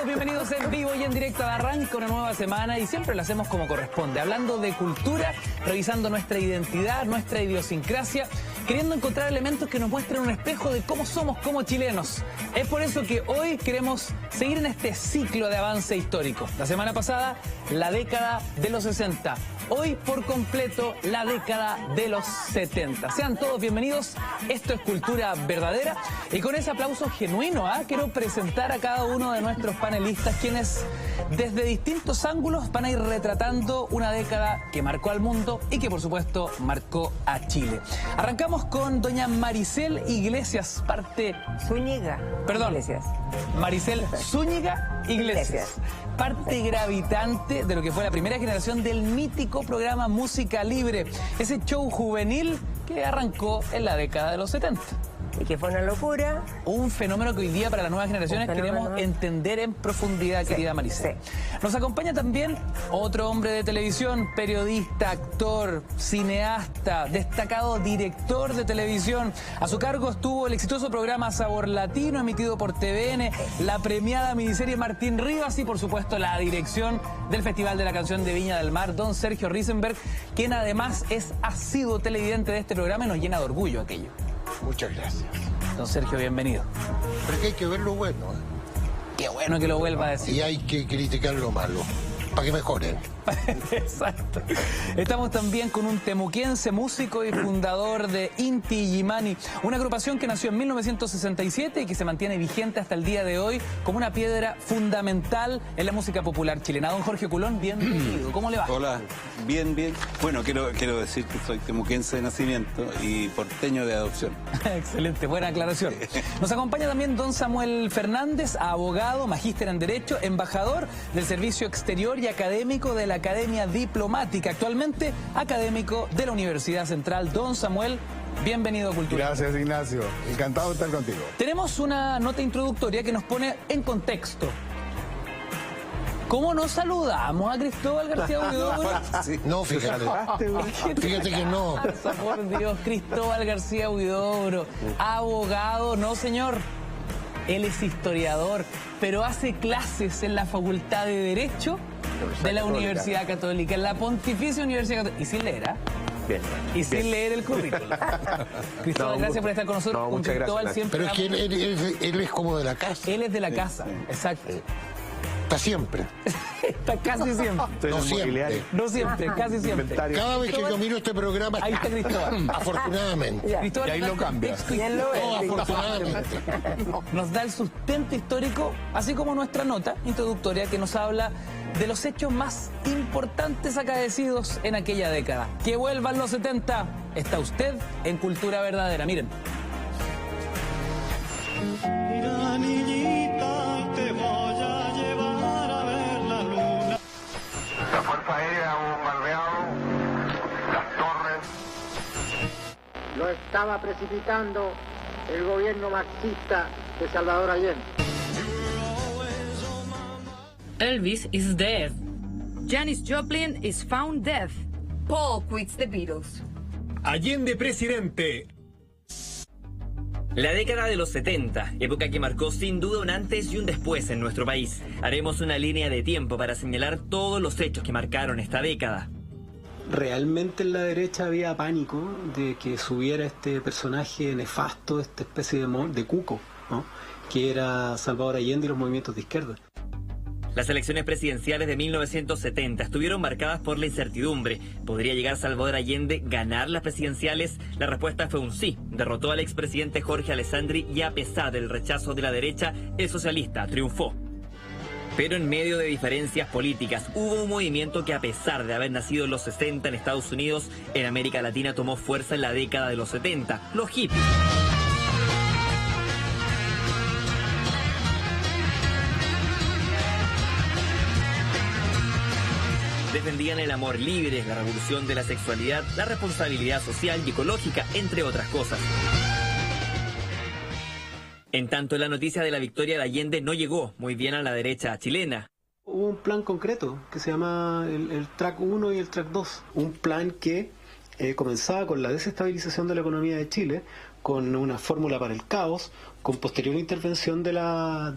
Bienvenidos en vivo y en directo. Arranca una nueva semana y siempre lo hacemos como corresponde, hablando de cultura, revisando nuestra identidad, nuestra idiosincrasia, queriendo encontrar elementos que nos muestren un espejo de cómo somos como chilenos. Es por eso que hoy queremos seguir en este ciclo de avance histórico. La semana pasada, la década de los 60. Hoy, por completo, la década de los 70. Sean todos bienvenidos. Esto es Cultura Verdadera. Y con ese aplauso genuino, quiero presentar a cada uno de nuestros panelistas, quienes desde distintos ángulos van a ir retratando una década que marcó al mundo y que, por supuesto, marcó a Chile. Arrancamos con doña Maricel Iglesias, Zúñiga. Perdón. Iglesias. Maricel Zúñiga Iglesias. Parte gravitante de lo que fue la primera generación del mítico programa Música Libre, ese show juvenil que arrancó en la década de los 70. Y que fue una locura. Un fenómeno que hoy día para las nuevas generaciones queremos entender en profundidad, querida Maricel. Sí. Nos acompaña también otro hombre de televisión, periodista, actor, cineasta, destacado director de televisión. A su cargo estuvo el exitoso programa Sabor Latino, emitido por TVN, la premiada miniserie Martín Rivas y, por supuesto, la dirección del Festival de la Canción de Viña del Mar, don Sergio Risenberg, quien además es asiduo televidente de este programa y nos llena de orgullo aquello. Muchas gracias. Don Sergio, bienvenido. Porque hay que ver lo bueno, Qué bueno que lo vuelva a decir. y hay que criticar lo malo, para que mejoren. Exacto. Estamos también con un temuquense, músico y fundador de Inti Illimani, una agrupación que nació en 1967 y que se mantiene vigente hasta el día de hoy como una piedra fundamental en la música popular chilena. Don Jorge Culón, bienvenido. ¿Cómo le va? Hola, bien, bien. Bueno, quiero decir que soy temuquense de nacimiento y porteño de adopción. Excelente, buena aclaración. Nos acompaña también don Samuel Fernández, abogado, magíster en Derecho, embajador del Servicio Exterior y académico de la Academia Diplomática, actualmente académico de la Universidad Central. Don Samuel, bienvenido a Cultura. Gracias, Ignacio. Encantado de estar contigo. Tenemos una nota introductoria que nos pone en contexto. ¿Cómo nos saludamos a Cristóbal García Huidobro? No, fíjate. Fíjate que no. Por Dios, Cristóbal García Huidobro, abogado, no señor. Él es historiador, pero hace clases en la Facultad de Derecho de la Universidad Católica, en la Pontificia Universidad Católica. Y sin leer, Bien. Y sin leer el currículum. Cristóbal, gracias por estar con nosotros. No, muchas Cristóbal gracias. siempre. Pero es que él es como de la casa. Él es de la casa, exacto. Está siempre. Está casi siempre. Estoy en No un siempre. mobiliario. No siempre, casi siempre. Inventario. Cada vez que yo miro este programa, Ahí está Cristóbal. afortunadamente. Ya. Cristóbal Y ahí nos da lo cambias. contexto Bien lo No, ves. afortunadamente. Nos da el sustento histórico, así como nuestra nota introductoria que nos habla de los hechos más importantes acaecidos en aquella década. Que vuelvan los 70. Está usted en Cultura Verdadera. Miren. Mira, niñita, te voy a llevar a ver la luna. La Fuerza Aérea ha bombardeado las torres. Lo estaba precipitando el gobierno marxista de Salvador Allende. Elvis is dead. Janis Joplin is found dead. Paul quits the Beatles. Allende presidente. La década de los 70, época que marcó sin duda un antes y un después en nuestro país. Haremos una línea de tiempo para señalar todos los hechos que marcaron esta década. Realmente en la derecha había pánico de que subiera este personaje nefasto, esta especie de cuco, ¿no? Que era Salvador Allende y los movimientos de izquierda. Las elecciones presidenciales de 1970 estuvieron marcadas por la incertidumbre. ¿Podría llegar Salvador Allende ganar las presidenciales? La respuesta fue un sí. Derrotó al expresidente Jorge Alessandri y a pesar del rechazo de la derecha, el socialista triunfó. Pero en medio de diferencias políticas, hubo un movimiento que a pesar de haber nacido en los 60 en Estados Unidos, en América Latina tomó fuerza en la década de los 70, los hippies. Defendían el amor libre, la revolución de la sexualidad, la responsabilidad social y ecológica, entre otras cosas. En tanto, la noticia de la victoria de Allende no llegó muy bien a la derecha chilena. Hubo un plan concreto que se llama el Track 1 y el Track 2. Un plan que comenzaba con la desestabilización de la economía de Chile, con una fórmula para el caos, con posterior intervención de las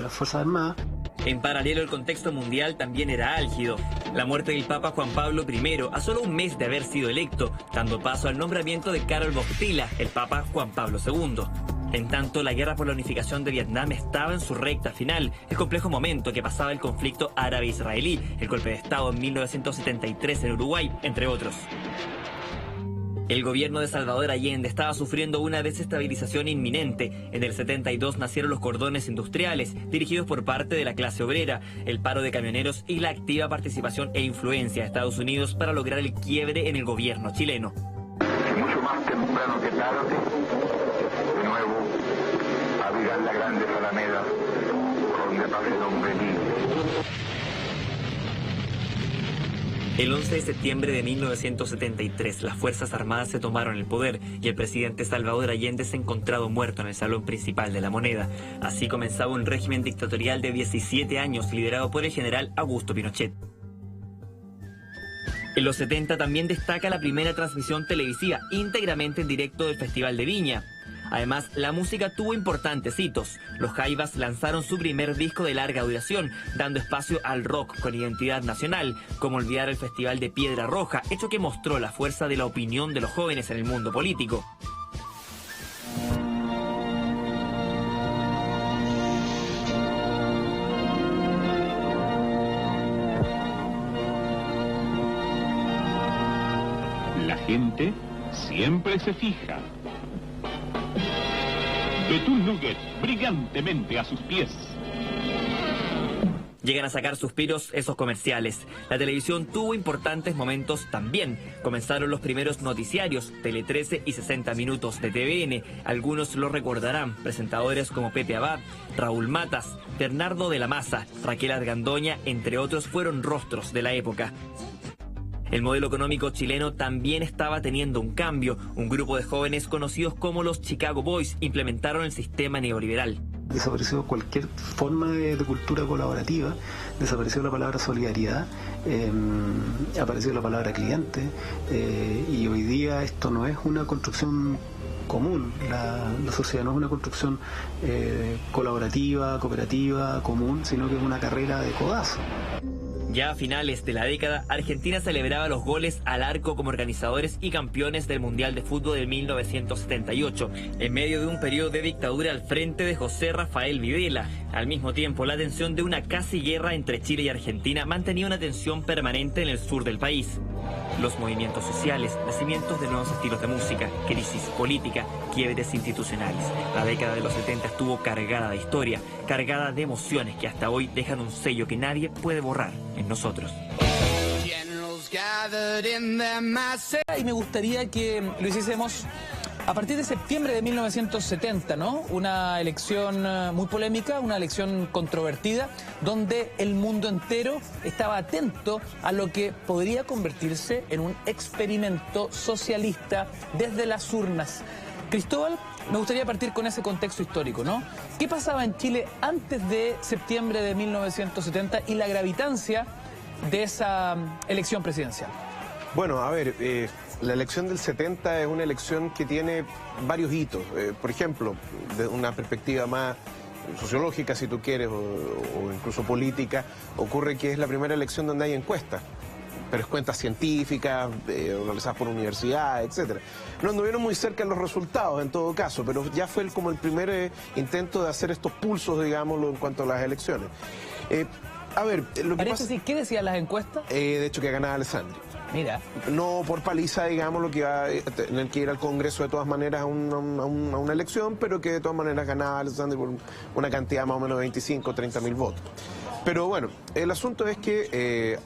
Fuerzas Armadas. En paralelo, el contexto mundial también era álgido. La muerte del Papa Juan Pablo I, a solo un mes de haber sido electo, dando paso al nombramiento de Karol Wojtyła, el Papa Juan Pablo II. En tanto, la guerra por la unificación de Vietnam estaba en su recta final, el complejo momento que pasaba el conflicto árabe-israelí, el golpe de Estado en 1973 en Uruguay, entre otros. El gobierno de Salvador Allende estaba sufriendo una desestabilización inminente. En el 72 nacieron los cordones industriales, dirigidos por parte de la clase obrera, el paro de camioneros y la activa participación e influencia de Estados Unidos para lograr el quiebre en el gobierno chileno. Mucho más temprano que tarde, de nuevo, abrirán la grande alameda donde pase el hombre libre. El 11 de septiembre de 1973, las Fuerzas Armadas se tomaron el poder y el presidente Salvador Allende se encontrado muerto en el salón principal de La Moneda. Así comenzaba un régimen dictatorial de 17 años liderado por el general Augusto Pinochet. En los 70 también destaca la primera transmisión televisiva íntegramente en directo del Festival de Viña. Además, la música tuvo importantes hitos. Los Jaivas lanzaron su primer disco de larga duración, dando espacio al rock con identidad nacional, como olvidar el Festival de Piedra Roja, hecho que mostró la fuerza de la opinión de los jóvenes en el mundo político. La gente siempre se fija. Betún Nugget, brillantemente a sus pies. Llegan a sacar suspiros esos comerciales. La televisión tuvo importantes momentos también. Comenzaron los primeros noticiarios, Tele 13 y 60 Minutos de TVN. Algunos lo recordarán, presentadores como Pepe Abad, Raúl Matas, Bernardo de la Maza, Raquel Argandoña, entre otros, fueron rostros de la época. El modelo económico chileno también estaba teniendo un cambio. Un grupo de jóvenes conocidos como los Chicago Boys implementaron el sistema neoliberal. Desapareció cualquier forma de cultura colaborativa, desapareció la palabra solidaridad, apareció la palabra cliente, y hoy día esto no es una construcción común, la sociedad no es una construcción colaborativa, cooperativa, común, sino que es una carrera de codazo. Ya a finales de la década, Argentina celebraba los goles al arco como organizadores y campeones del Mundial de Fútbol de 1978, en medio de un periodo de dictadura al frente de José Rafael Videla. Al mismo tiempo, la tensión de una casi guerra entre Chile y Argentina mantenía una tensión permanente en el sur del país. Los movimientos sociales, nacimientos de nuevos estilos de música, crisis política, quiebres institucionales. La década de los 70 estuvo cargada de historia, cargada de emociones que hasta hoy dejan un sello que nadie puede borrar en nosotros. Y me gustaría que lo hiciésemos a partir de septiembre de 1970, ¿no? Una elección muy polémica, una elección controvertida, donde el mundo entero estaba atento a lo que podría convertirse en un experimento socialista desde las urnas. Cristóbal, me gustaría partir con ese contexto histórico, ¿no? ¿Qué pasaba en Chile antes de septiembre de 1970 y la gravitancia de esa elección presidencial? Bueno, a ver, la elección del 70 es una elección que tiene varios hitos. Por ejemplo, de una perspectiva más sociológica, si tú quieres, o incluso política, ocurre que es la primera elección donde hay encuestas. pero es cuentas científicas, organizadas por universidades, etcétera. No anduvieron muy cerca en los resultados, en todo caso, pero ya fue como el primer intento de hacer estos pulsos, digámoslo, en cuanto a las elecciones. A ver, lo que pasa... ¿Qué decían las encuestas? De hecho, que ganaba Alessandri. Mira. No por paliza, digamos, lo que iba a tener que ir al Congreso de todas maneras a una elección, pero que de todas maneras ganaba Alessandri por una cantidad más o menos de 25 o 30 mil votos. Pero bueno, el asunto es que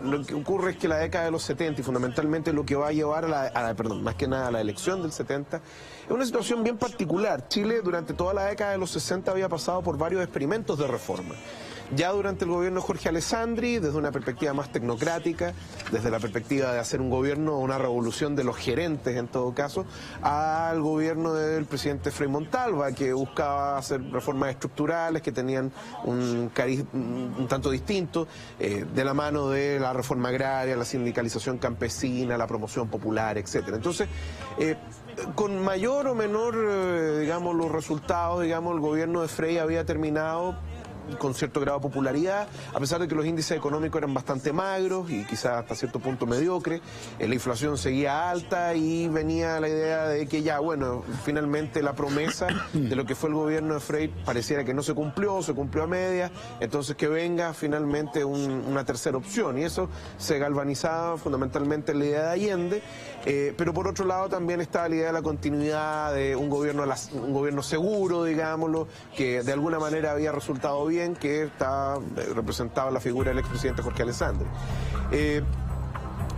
lo que ocurre es que la década de los 70 y fundamentalmente lo que va a llevar más que nada a la elección del 70, es una situación bien particular. Chile durante toda la década de los 60 había pasado por varios experimentos de reforma. Ya durante el gobierno de Jorge Alessandri, desde una perspectiva más tecnocrática, desde la perspectiva de hacer un gobierno, una revolución de los gerentes en todo caso, al gobierno del presidente Frei Montalva, que buscaba hacer reformas estructurales que tenían un cariz un tanto distinto, de la mano de la reforma agraria, la sindicalización campesina, la promoción popular, etcétera. Entonces, con mayor o menor, digamos, los resultados, digamos, el gobierno de Frei había terminado con cierto grado de popularidad, a pesar de que los índices económicos eran bastante magros y quizás hasta cierto punto mediocres, la inflación seguía alta y venía la idea de que ya, bueno, finalmente la promesa de lo que fue el gobierno de Frei pareciera que no se cumplió a medias, entonces que venga finalmente una tercera opción, y eso se galvanizaba fundamentalmente en la idea de Allende, pero por otro lado también estaba la idea de la continuidad de un gobierno seguro, digámoslo, que de alguna manera había resultado bien, que está representado en la figura del expresidente Jorge Alessandri.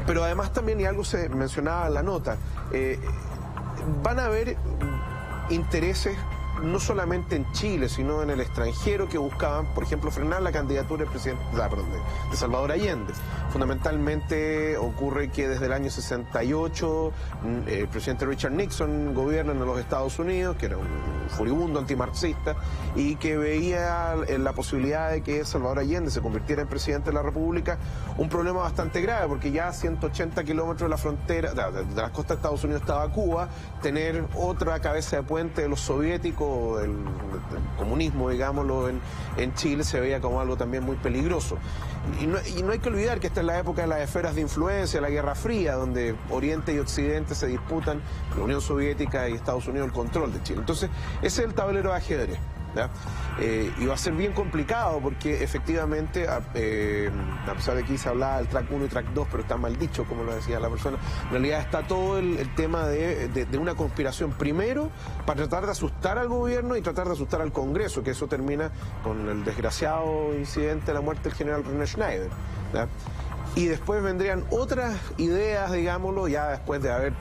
Pero además también, y algo se mencionaba en la nota, van a haber intereses no solamente en Chile, sino en el extranjero que buscaban, por ejemplo, frenar la candidatura del presidente, de Salvador Allende. Fundamentalmente ocurre que desde el año 68 el presidente Richard Nixon gobierna en los Estados Unidos, que era un furibundo antimarxista, y que veía en la posibilidad de que Salvador Allende se convirtiera en presidente de la República un problema bastante grave, porque ya a 180 kilómetros de la frontera, de las costas de Estados Unidos estaba Cuba, tener otra cabeza de puente de los soviéticos, del comunismo, digámoslo, en Chile se veía como algo también muy peligroso. Y no hay que olvidar que esta es la época de las esferas de influencia, la Guerra Fría, donde Oriente y Occidente se disputan, la Unión Soviética y Estados Unidos, el control de Chile. Entonces, ese es el tablero de ajedrez. Y va a ser bien complicado porque efectivamente, a pesar de que aquí se hablaba del track 1 y track 2, pero está mal dicho, como lo decía la persona, en realidad está todo el tema de una conspiración, primero para tratar de asustar al gobierno y tratar de asustar al Congreso, que eso termina con el desgraciado incidente de la muerte del general René Schneider, ¿verdad? Y después vendrían otras ideas, digámoslo, ya después de haber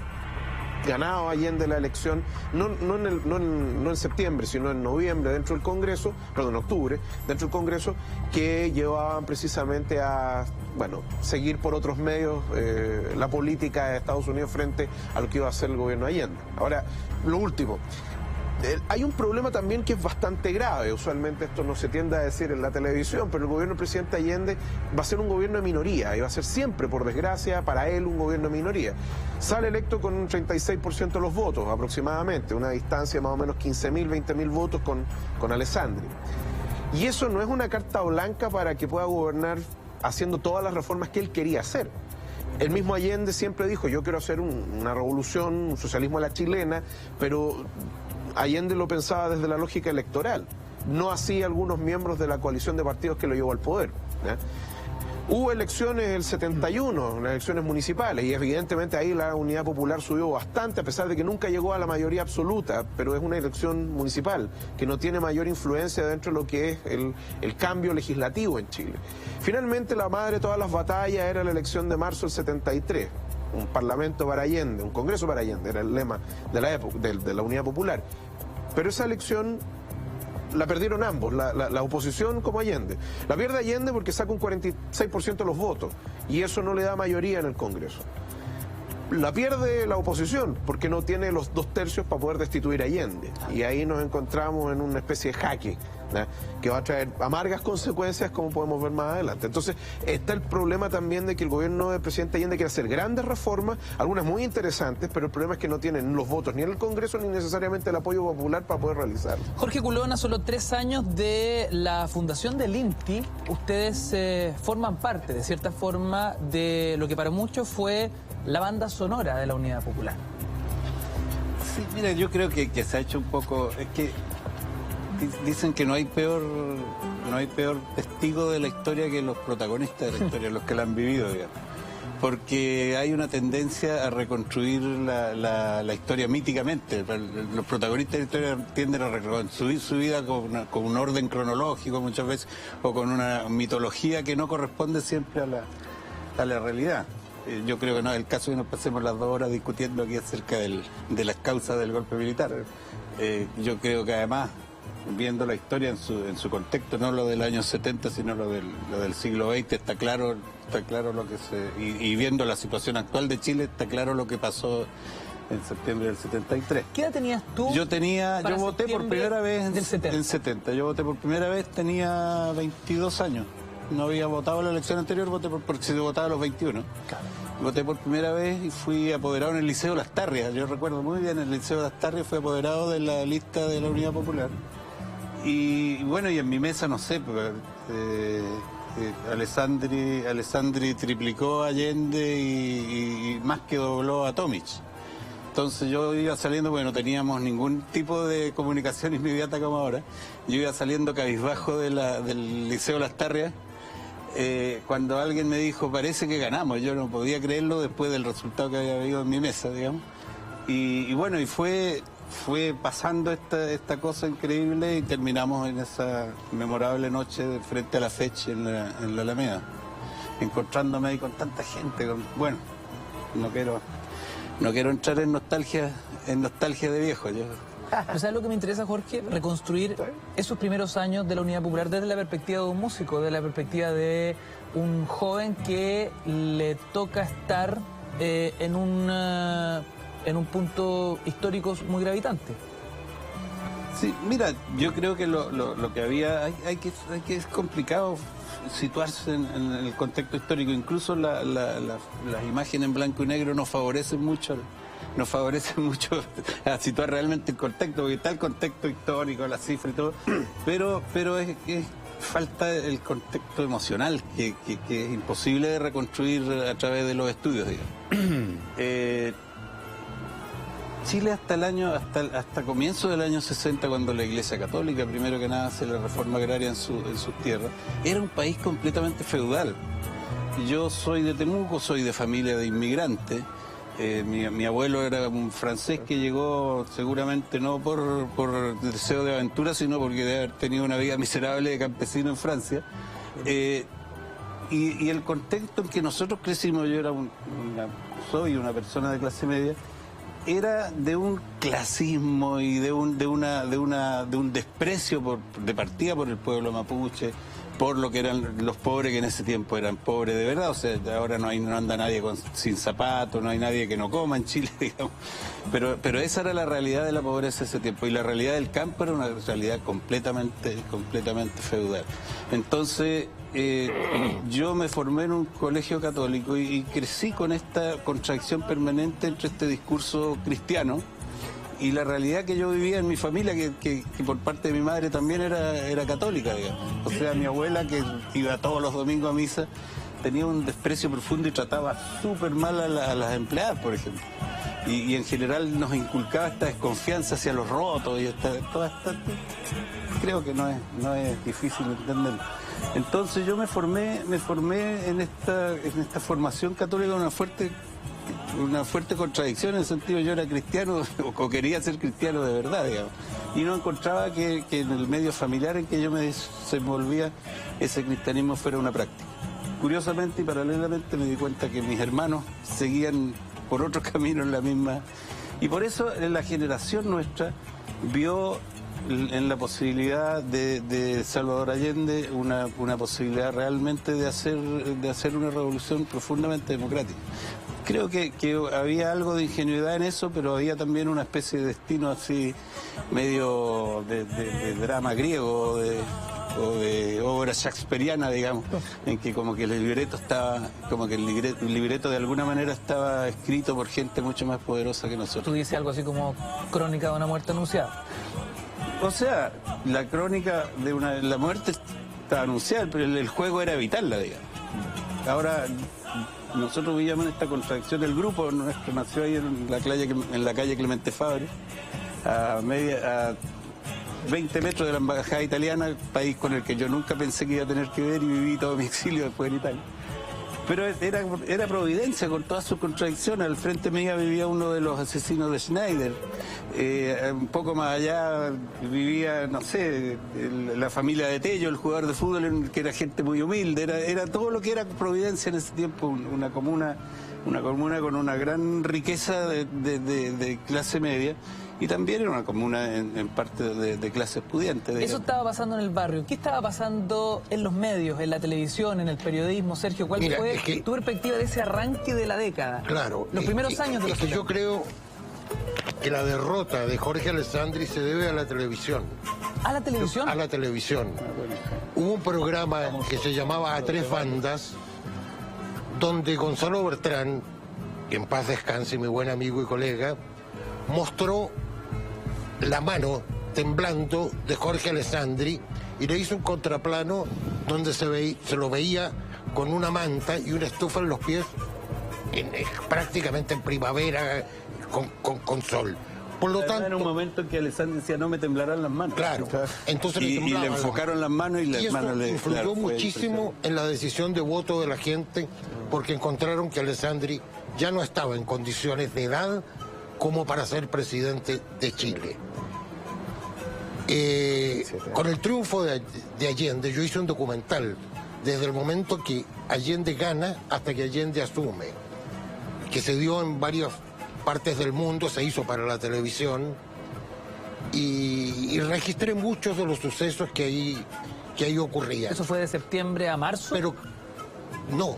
ganado Allende la elección, no en septiembre, sino en noviembre, dentro del Congreso, perdón, en octubre, dentro del Congreso, que llevaban precisamente a, bueno, seguir por otros medios la política de Estados Unidos frente a lo que iba a hacer el gobierno de Allende. Ahora, lo último. Hay un problema también que es bastante grave, usualmente esto no se tiende a decir en la televisión, pero el gobierno del presidente Allende va a ser un gobierno de minoría y va a ser siempre, por desgracia, para él un gobierno de minoría. Sale electo con un 36% de los votos aproximadamente, una distancia de más o menos 15.000, 20.000 votos con Alessandri. Y eso no es una carta blanca para que pueda gobernar haciendo todas las reformas que él quería hacer. El mismo Allende siempre dijo, yo quiero hacer una revolución, un socialismo a la chilena, pero Allende lo pensaba desde la lógica electoral, no así algunos miembros de la coalición de partidos que lo llevó al poder, ¿ya? Hubo elecciones el 71, elecciones municipales, y evidentemente ahí la Unidad Popular subió bastante, a pesar de que nunca llegó a la mayoría absoluta, pero es una elección municipal que no tiene mayor influencia dentro de lo que es el cambio legislativo en Chile. Finalmente, la madre de todas las batallas era la elección de marzo del 73. Un parlamento para Allende, un congreso para Allende, era el lema de la época, de la Unidad Popular. Pero esa elección la perdieron ambos, la oposición como Allende. La pierde Allende porque saca un 46% de los votos y eso no le da mayoría en el Congreso. La pierde la oposición porque no tiene los 2/3 para poder destituir a Allende. Y ahí nos encontramos en una especie de jaque que va a traer amargas consecuencias, como podemos ver más adelante. Entonces, está el problema también de que el gobierno del presidente Allende quiere hacer grandes reformas, algunas muy interesantes, pero el problema es que no tienen los votos ni en el Congreso ni necesariamente el apoyo popular para poder realizarlo. Jorge Culón, a solo 3 años de la fundación del INTI, ustedes forman parte, de cierta forma, de lo que para muchos fue la banda sonora de la Unidad Popular. Sí, mira, yo creo que se ha hecho un poco... Es que dicen que no hay peor testigo de la historia que los protagonistas de la historia, los que la han vivido, digamos. Porque hay una tendencia a reconstruir la historia míticamente. Los protagonistas de la historia tienden a reconstruir su vida con un orden cronológico muchas veces, o con una mitología que no corresponde siempre a la realidad. Yo creo que no es el caso que nos pasemos las 2 horas discutiendo aquí acerca de las causas del golpe militar. Yo creo que además, viendo la historia en su contexto, no lo del año 70, sino lo del siglo XX, está claro lo que y viendo la situación actual de Chile, está claro lo que pasó en septiembre del 73. ¿Qué edad tenías tú? Yo voté por primera vez en 70. Yo voté por primera vez, tenía 22 años. No había votado en la elección anterior, porque se votaba a los 21. Claro. Voté por primera vez y fui apoderado en el Liceo Lastarria. Yo recuerdo muy bien, en el Liceo Lastarria fui apoderado de la lista de la Unidad Popular. Y bueno, y en mi mesa, no sé, Alessandri triplicó a Allende y más que dobló a Tomic. Entonces yo iba saliendo, porque no teníamos ningún tipo de comunicación inmediata como ahora. Yo iba saliendo cabizbajo del Liceo Lastarria, cuando alguien me dijo, parece que ganamos. Yo no podía creerlo después del resultado que había habido en mi mesa, digamos. Y bueno, y fue pasando esta cosa increíble y terminamos en esa memorable noche frente a la fecha en la Alameda, encontrándome ahí con tanta gente. Bueno, no quiero entrar en nostalgia de viejo. ¿No sabes lo que me interesa, Jorge? Reconstruir esos primeros años de la Unidad Popular desde la perspectiva de un músico, desde la perspectiva de un joven que le toca estar en un punto histórico muy gravitante. Sí, mira, yo creo que lo que había, es complicado situarse en el contexto histórico. Incluso las imágenes en blanco y negro nos favorecen mucho a situar realmente el contexto, porque está el contexto histórico, la cifra y todo, pero es falta el contexto emocional que es imposible de reconstruir a través de los estudios, digamos. Chile hasta comienzo del año 60, cuando la Iglesia Católica, primero que nada, hace la reforma agraria en sus tierras, era un país completamente feudal. Yo soy de Temuco, soy de familia de inmigrantes. Mi abuelo era un francés que llegó seguramente no por deseo de aventura, sino porque debe haber tenido una vida miserable de campesino en Francia. Y el contexto en que nosotros crecimos, yo soy una persona de clase media, era de un clasismo y de un desprecio de partida por el pueblo mapuche, por lo que eran los pobres, que en ese tiempo eran pobres de verdad. O sea, ahora no anda nadie sin zapatos, no hay nadie que no coma en Chile, digamos. Pero esa era la realidad de la pobreza de ese tiempo, y la realidad del campo era una realidad completamente feudal. Entonces, yo me formé en un colegio católico y crecí con esta contradicción permanente entre este discurso cristiano y la realidad que yo vivía en mi familia, que por parte de mi madre también era católica, digamos. O sea, mi abuela, que iba todos los domingos a misa, tenía un desprecio profundo y trataba súper mal a las empleadas, por ejemplo. Y en general nos inculcaba esta desconfianza hacia los rotos y creo que no es difícil entenderlo. Entonces yo me formé en esta formación católica una fuerte contradicción, en el sentido, yo era cristiano o quería ser cristiano de verdad, digamos, y no encontraba que en el medio familiar en que yo me desenvolvía ese cristianismo fuera una práctica. Curiosamente y paralelamente me di cuenta que mis hermanos seguían por otro camino en la misma, y por eso la generación nuestra vio en la posibilidad de Salvador Allende una posibilidad realmente de hacer una revolución profundamente democrática. Creo que había algo de ingenuidad en eso, pero había también una especie de destino así, medio de drama griego, o de obra shakespeariana, digamos, en que como que el libreto estaba, como que el libreto de alguna manera estaba escrito por gente mucho más poderosa que nosotros. Tú dices algo así como crónica de una muerte anunciada. O sea, la crónica de la muerte estaba anunciada, pero el juego era evitarla, digamos. Ahora, nosotros vivíamos en esta contradicción del grupo nuestro, nació ahí en la calle Clemente Fabre, a 20 metros de la embajada italiana, país con el que yo nunca pensé que iba a tener que ver, y viví todo mi exilio después en Italia. Pero era Providencia con todas sus contradicciones. Al frente mío vivía uno de los asesinos de Schneider. Un poco más allá vivía, no sé, la familia de Tello, el jugador de fútbol, que era gente muy humilde. Era todo lo que era Providencia en ese tiempo, una comuna con una gran riqueza de clase media. Y también era una comuna en parte de clase pudiente. Digamos. Eso estaba pasando en el barrio. ¿Qué estaba pasando en los medios, en la televisión, en el periodismo? Sergio, ¿cuál fue tu perspectiva de ese arranque de la década? Claro. Los primeros años de los 70. Yo creo que la derrota de Jorge Alessandri se debe a la televisión. ¿A la televisión? A la televisión. Hubo un programa que se llamaba A Tres Bandas, donde Gonzalo Bertrán, que en paz descanse, mi buen amigo y colega, mostró la mano temblando de Jorge Alessandri y le hizo un contraplano donde se lo veía con una manta y una estufa en los pies, prácticamente en primavera, con sol. Por lo tanto, era un momento en que Alessandri decía, no me temblarán las manos. Claro. Entonces y le enfocaron las manos y las manos le influyó muchísimo en la decisión de voto de la gente, porque encontraron que Alessandri ya no estaba en condiciones de edad como para ser presidente de Chile. Con el triunfo de Allende, yo hice un documental desde el momento que Allende gana hasta que Allende asume, que se dio en varias partes del mundo, se hizo para la televisión, y registré muchos de los sucesos que ahí ocurrían. ¿Eso fue de septiembre a marzo? Pero no,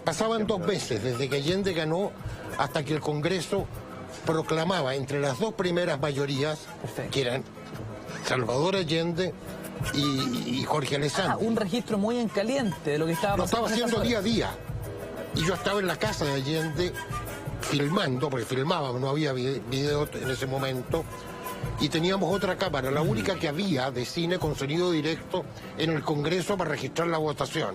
pasaban 2 meses, desde que Allende ganó hasta que el Congreso proclamaba entre las 2 primeras mayorías, que eran Salvador Allende y Jorge Alessandri. Un registro muy en caliente de lo que estaba pasando. Lo estaba haciendo día a día. Y yo estaba en la casa de Allende filmando, porque filmábamos, no había video en ese momento, y teníamos otra cámara, la única que había de cine con sonido directo en el Congreso para registrar la votación.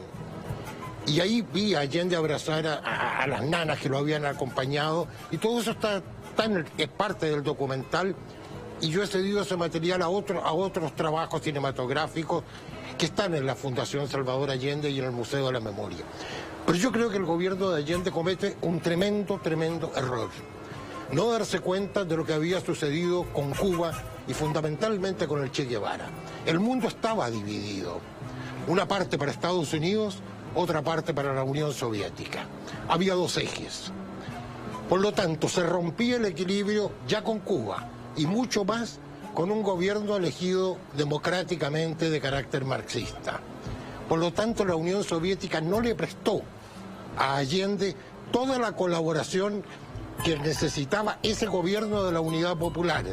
Y ahí vi a Allende abrazar a las nanas que lo habían acompañado, y todo eso es parte del documental, y yo he cedido ese material a otros trabajos cinematográficos que están en la Fundación Salvador Allende y en el Museo de la Memoria. Pero yo creo que el gobierno de Allende comete un tremendo error. No darse cuenta de lo que había sucedido con Cuba y fundamentalmente con el Che Guevara. El mundo estaba dividido. Una parte para Estados Unidos, otra parte para la Unión Soviética. Había 2 ejes. Por lo tanto, se rompía el equilibrio ya con Cuba y mucho más con un gobierno elegido democráticamente de carácter marxista. Por lo tanto, la Unión Soviética no le prestó a Allende toda la colaboración que necesitaba ese gobierno de la Unidad Popular.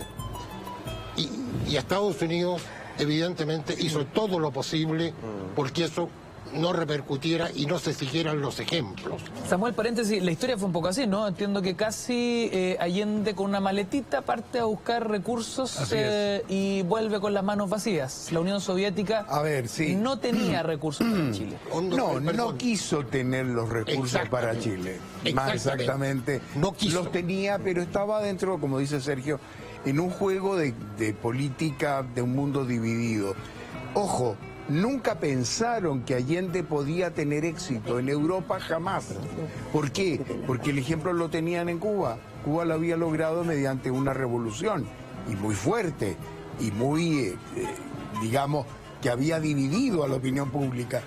Y Estados Unidos, evidentemente, hizo todo lo posible porque eso no repercutiera y no se siguieran los ejemplos. Samuel, paréntesis, la historia fue un poco así, ¿no? Entiendo que casi Allende con una maletita parte a buscar recursos y vuelve con las manos vacías. La Unión Soviética no tenía recursos para Chile. No quiso tener los recursos para Chile. Más exactamente. No quiso. Los tenía, pero estaba dentro, como dice Sergio, en un juego de política de un mundo dividido. Ojo, nunca pensaron que Allende podía tener éxito en Europa, jamás. ¿Por qué? Porque el ejemplo lo tenían en Cuba. Cuba lo había logrado mediante una revolución, y muy fuerte, y muy, digamos, que había dividido a la opinión pública.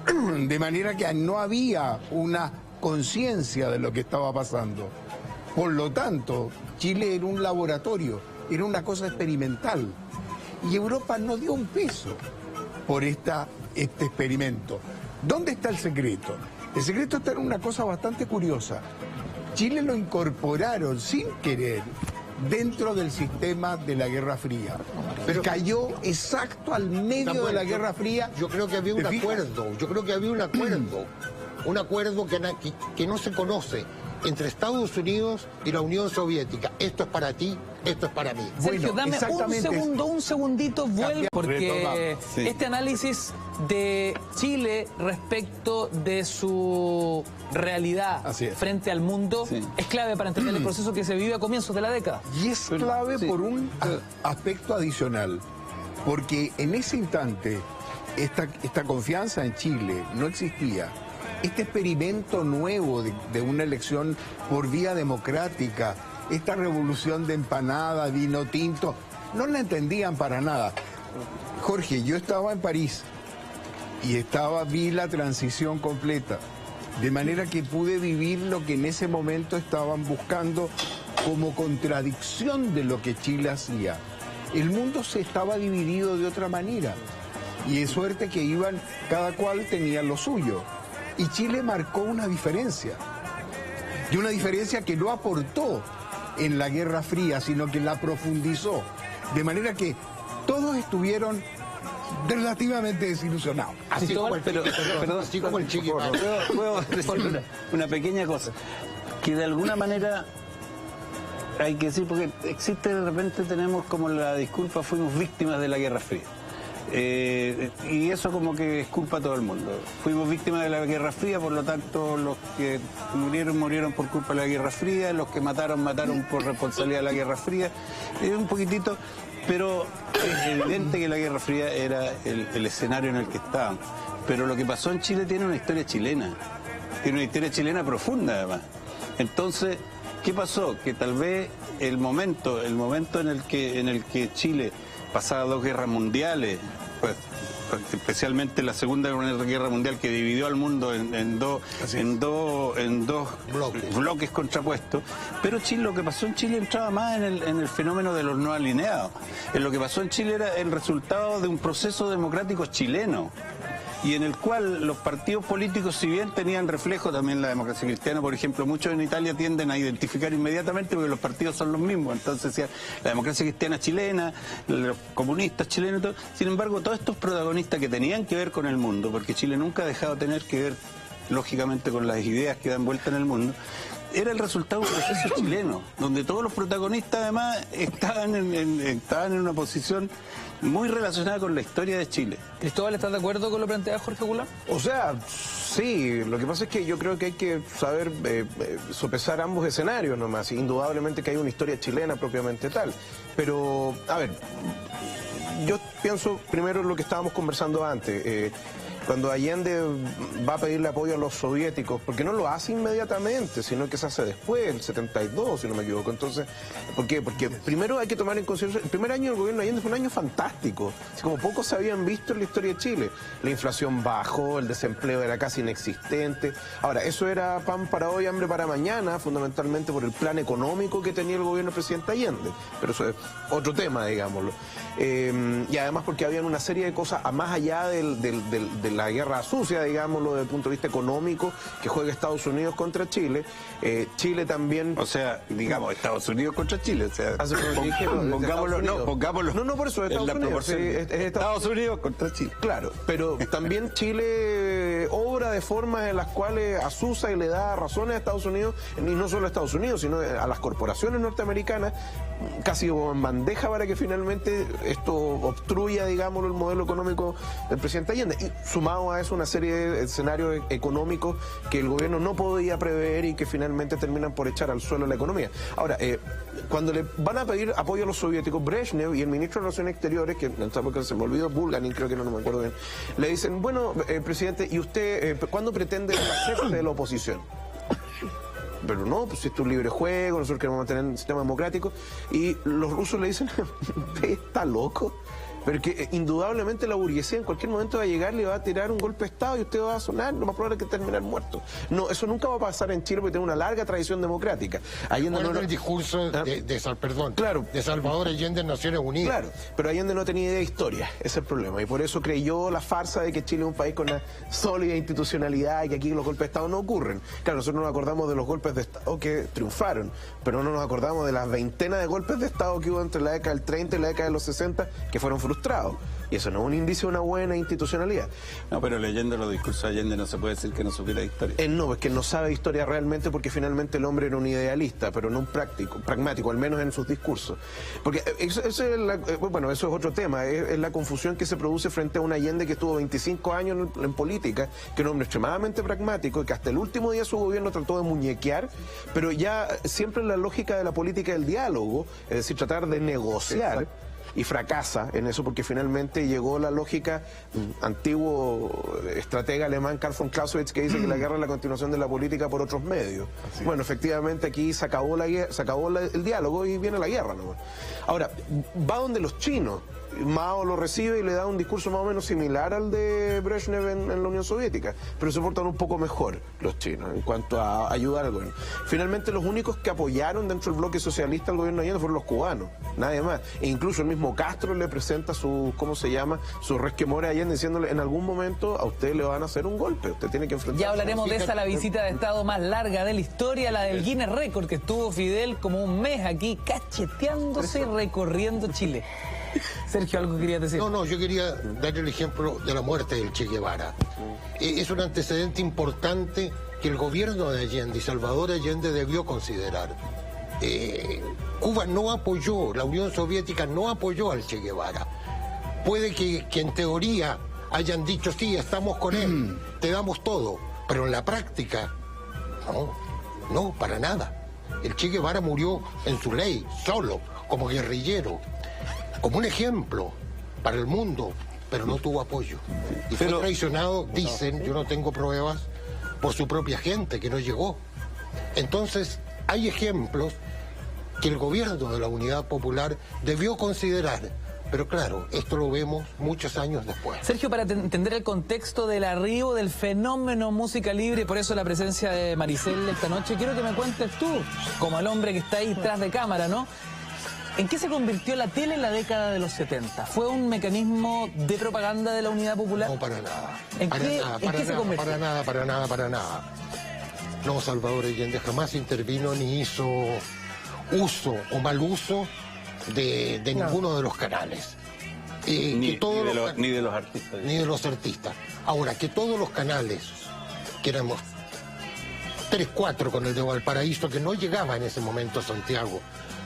De manera que no había una conciencia de lo que estaba pasando. Por lo tanto, Chile era un laboratorio, era una cosa experimental. Y Europa no dio un peso por este experimento. ¿Dónde está el secreto? El secreto está en una cosa bastante curiosa. Chile lo incorporaron sin querer dentro del sistema de la Guerra Fría. Pero cayó exacto al medio de la Guerra Fría. Yo creo que había un acuerdo, un acuerdo que no se conoce entre Estados Unidos y la Unión Soviética. Esto es para ti, esto es para mí. Sergio, dame un segundito, vuelve, porque este análisis de Chile respecto de su realidad frente al mundo es clave para entender el proceso que se vive a comienzos de la década. Y es clave por un aspecto adicional, porque en ese instante esta confianza en Chile no existía. Este experimento nuevo de una elección por vía democrática, esta revolución de empanada, vino tinto, no la entendían para nada. Jorge, yo estaba en París y vi la transición completa, de manera que pude vivir lo que en ese momento estaban buscando como contradicción de lo que Chile hacía. El mundo se estaba dividido de otra manera y de suerte que cada cual tenía lo suyo. Y Chile marcó una diferencia, y una diferencia que no aportó en la Guerra Fría, sino que la profundizó, de manera que todos estuvieron relativamente desilusionados. Así como el Chiqui. Puedo decir una pequeña cosa, que de alguna manera hay que decir, porque existe de repente, tenemos como la disculpa, fuimos víctimas de la Guerra Fría. Y eso como que es culpa a todo el mundo. Fuimos víctimas de la Guerra Fría, por lo tanto los que murieron por culpa de la Guerra Fría, los que mataron por responsabilidad de la Guerra Fría, un poquitito, pero es evidente que la Guerra Fría era el escenario en el que estaban. Pero lo que pasó en Chile tiene una historia chilena, profunda además. Entonces, ¿qué pasó? Que tal vez el momento en el que Chile pasaba 2 guerras mundiales, pues, especialmente la Segunda Guerra Mundial, que dividió al mundo en dos bloques contrapuestos, pero lo que pasó en Chile entraba más en el fenómeno de los no alineados. Lo que pasó en Chile era el resultado de un proceso democrático chileno, y en el cual los partidos políticos, si bien tenían reflejo también la democracia cristiana, por ejemplo, muchos en Italia tienden a identificar inmediatamente porque los partidos son los mismos, entonces decía la democracia cristiana chilena, los comunistas chilenos, todo. Sin embargo, todos estos protagonistas que tenían que ver con el mundo, porque Chile nunca ha dejado de tener que ver, lógicamente, con las ideas que dan vuelta en el mundo, era el resultado de un proceso chileno, donde todos los protagonistas además estaban en una posición muy relacionada con la historia de Chile. Cristóbal, ¿estás de acuerdo con lo planteado Jorge Goulart? O sea, sí, lo que pasa es que yo creo que hay que saber sopesar ambos escenarios nomás. Indudablemente que hay una historia chilena propiamente tal, pero, a ver, yo pienso primero en lo que estábamos conversando antes. Cuando Allende va a pedirle apoyo a los soviéticos, porque no lo hace inmediatamente, sino que se hace después, el 72, si no me equivoco. Entonces, ¿por qué? Porque primero hay que tomar en consideración, el primer año del gobierno de Allende fue un año fantástico, así como pocos se habían visto en la historia de Chile. La inflación bajó, el desempleo era casi inexistente. Ahora, eso era pan para hoy, hambre para mañana, fundamentalmente por el plan económico que tenía el gobierno del presidente Allende. Pero eso es otro tema, digámoslo. Y además porque habían una serie de cosas, más allá de la guerra sucia, digámoslo, desde el punto de vista económico, que juega Estados Unidos contra Chile. Chile también... O sea, digamos, Estados Unidos contra Chile. O sea, pongámoslo. No, por eso es Estados Unidos. Estados Unidos contra Chile. Claro, pero también Chile obra de formas en las cuales asusa y le da razones a Estados Unidos, y no solo a Estados Unidos, sino a las corporaciones norteamericanas, casi en bandeja para que finalmente esto obstruya, digámoslo, el modelo económico del presidente Allende. Y sumado a eso una serie de escenarios económicos que el gobierno no podía prever y que finalmente terminan por echar al suelo la economía. Ahora, cuando le van a pedir apoyo a los soviéticos, Brezhnev y el ministro de Relaciones Exteriores, que en esta época se me olvidó, Bulganin, creo que no me acuerdo bien, le dicen, bueno, presidente, ¿y usted cuándo pretende hacerse de la oposición? Pero no, pues esto es un libre juego, nosotros queremos mantener un sistema democrático. Y los rusos le dicen, ¿está loco? pero que indudablemente la burguesía en cualquier momento va a llegar, le va a tirar un golpe de Estado y usted va a sonar, lo más probable es que terminar muerto. No, eso nunca va a pasar en Chile porque tiene una larga tradición democrática. Allende no, el discurso de Salvador Allende en Naciones Unidas. Claro, pero Allende no tenía idea de historia, ese es el problema, y por eso creyó la farsa de que Chile es un país con una sólida institucionalidad y que aquí los golpes de Estado no ocurren. Claro, nosotros nos acordamos de los golpes de Estado que triunfaron, pero no nos acordamos de las veintenas de golpes de Estado que hubo entre la década del 30 y la década de los 60 que fueron frustrados. Y eso no es un indicio de una buena institucionalidad. No, pero leyendo los discursos de Allende no se puede decir que no supiera historia. No, es que no sabe historia realmente porque finalmente el hombre era un idealista, pero no un pragmático, al menos en sus discursos. Porque eso es eso es otro tema, es la confusión que se produce frente a un Allende que estuvo 25 años en política, que es un hombre extremadamente pragmático y que hasta el último día de su gobierno trató de muñequear, pero ya siempre en la lógica de la política del diálogo, es decir, tratar de negociar. Exacto. Y fracasa en eso porque finalmente llegó la lógica antiguo estratega alemán Karl von Clausewitz que dice que la guerra es la continuación de la política por otros medios. Así bueno, efectivamente aquí se acabó el diálogo y viene la guerra nomás. Ahora, va donde los chinos. Mao lo recibe y le da un discurso más o menos similar al de Brezhnev en la Unión Soviética, pero se portan un poco mejor los chinos en cuanto a ayudar al gobierno. Finalmente los únicos que apoyaron dentro del bloque socialista al gobierno de Allende fueron los cubanos, nadie más. E incluso el mismo Castro le presenta su, ¿cómo se llama? Su resquemor a Allende diciéndole, en algún momento a usted le van a hacer un golpe, usted tiene que enfrentar. Ya hablaremos de esa, la visita de Estado más larga de la historia, la del Guinness Record, que estuvo Fidel como un mes aquí cacheteándose y recorriendo Chile. Sergio, ¿algo querías decir? No, yo quería dar el ejemplo de la muerte del Che Guevara. Es un antecedente importante que el gobierno de Allende y Salvador Allende debió considerar. Cuba no apoyó, la Unión Soviética no apoyó al Che Guevara. Puede que en teoría hayan dicho, sí, estamos con él, te damos todo, pero en la práctica, no, para nada. El Che Guevara murió en su ley, solo, como guerrillero. Como un ejemplo para el mundo, pero no tuvo apoyo. Y fue traicionado, dicen, yo no tengo pruebas, por su propia gente que no llegó. Entonces, hay ejemplos que el gobierno de la Unidad Popular debió considerar. Pero claro, esto lo vemos muchos años después. Sergio, para entender el contexto del arribo del fenómeno música libre, por eso la presencia de Maricel esta noche, quiero que me cuentes tú, como el hombre que está ahí tras de cámara, ¿no? ¿En qué se convirtió la tele en la década de los 70? ¿Fue un mecanismo de propaganda de la Unidad Popular? No, para nada. ¿En qué se convirtió? Para nada. No, Salvador Allende jamás intervino ni hizo uso o mal uso de ninguno de los canales. Ni de los artistas. Ni de los artistas. Ahora, que todos los canales, que éramos 3, 4 con el de Valparaíso, que no llegaba en ese momento a Santiago,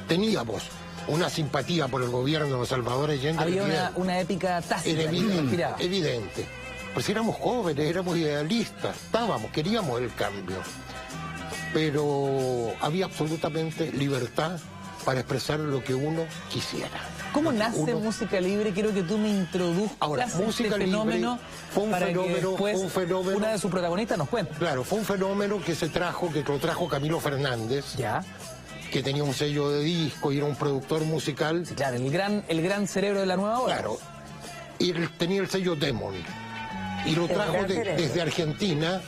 teníamos una simpatía por el gobierno de Salvador Allende. Había una épica tácita. Evidente. Pues éramos jóvenes, éramos idealistas, queríamos el cambio. Pero había absolutamente libertad para expresar lo que uno quisiera. ¿Cómo nace Música Libre? Quiero que tú me introduzcas Música este fenómeno. Fue un fenómeno. Una de sus protagonistas nos cuenta. Claro, fue un fenómeno que lo trajo Camilo Fernández. Ya. Que tenía un sello de disco y era un productor musical. Sí, claro, el gran cerebro de la nueva ola. Claro. Y él tenía el sello Demon. Y lo trajo desde Argentina.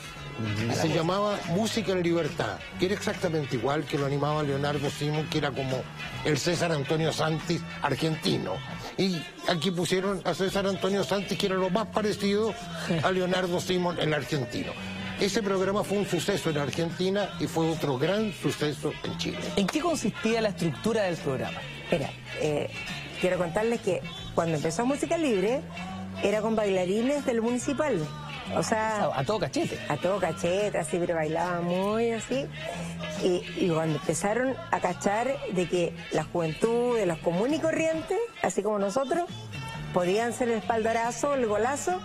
Y se llamaba Música en Libertad, que era exactamente igual que lo animaba Leonardo Simon, que era como el César Antonio Santis argentino. Y aquí pusieron a César Antonio Santis, que era lo más parecido a Leonardo Simon, el argentino. Ese programa fue un suceso en Argentina y fue otro gran suceso en Chile. ¿En qué consistía la estructura del programa? Mira, quiero contarles que cuando empezó Música Libre era con bailarines del municipal. O sea, a todo cachete. A todo cachete, así, pero bailaba muy así. Y cuando empezaron a cachar de que la juventud de los comunes y corrientes, así como nosotros, podían ser el espaldarazo, el golazo,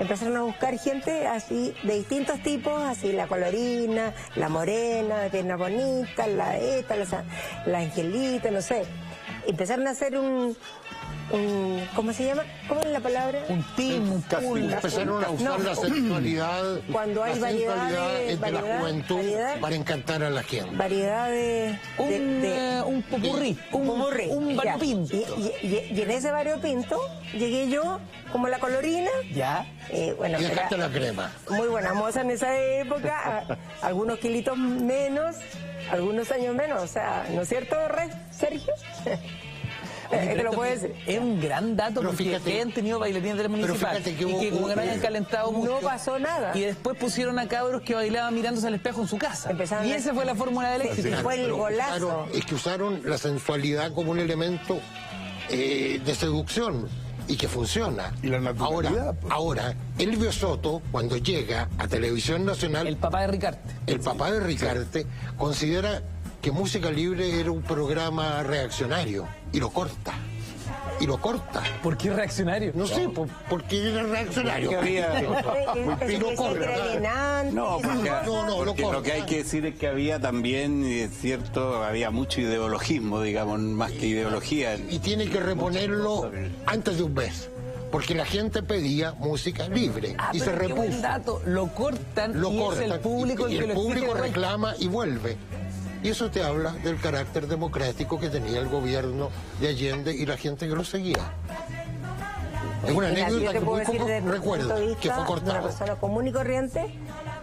empezaron a buscar gente así de distintos tipos, así la colorina, la morena, de pierna bonita, la angelita, no sé. Empezaron a hacer ¿cómo se llama? ¿Cómo es la palabra? Un team, un pool. Empezaron a usar la sexualidad, cuando hay la variedad sensualidad de- entre la variedad- juventud variedad- para encantar a la gente. Variedad de Un popurrí, popurrí, un ya. variopinto. Y en ese variopinto llegué yo como la colorina. Ya. Bueno, Y dejaste era la crema. muy buena moza en esa época, algunos kilitos menos, algunos años menos, o sea, ¿no es cierto, Sergio? Te lo puedo decir. Es un gran dato Pero porque fíjate- hayan tenido bailarines del municipal fíjate que y hubo- que como que no hayan calentado mucho. No pasó nada. Y después pusieron a cabros que bailaban mirándose al espejo en su casa. Empezaron Y a- esa fue la fórmula del Sí, éxito. sí. Fue el Pero golazo. es que usaron la sensualidad como un elemento de seducción y que funciona. Y la naturalidad, pues. Ahora, Elvio Soto, cuando llega a Televisión Nacional, El papá de Ricarte. el papá de Ricarte considera que Música Libre era un programa reaccionario y lo corta. Y lo corta. ¿Por qué reaccionario? No sé, porque era reaccionario. Que había- Y lo corta. No, porque, lo porque lo que hay que decir es que había también, y es cierto, había mucho ideologismo, digamos, más que ideología. Y tiene que reponerlo antes de un mes. Porque la gente pedía música libre y se pero qué buen repuso. dato. Lo cortan Lo y cortan. es el público y el que el lo exige público de vuelta. reclama y vuelve. Y eso te habla del carácter democrático que tenía el gobierno de Allende y la gente que lo seguía. Es una Mira, yo anécdota te que puedo muy decir poco desde mi recuerdo, punto de que vista fue de una cortado. persona común y corriente,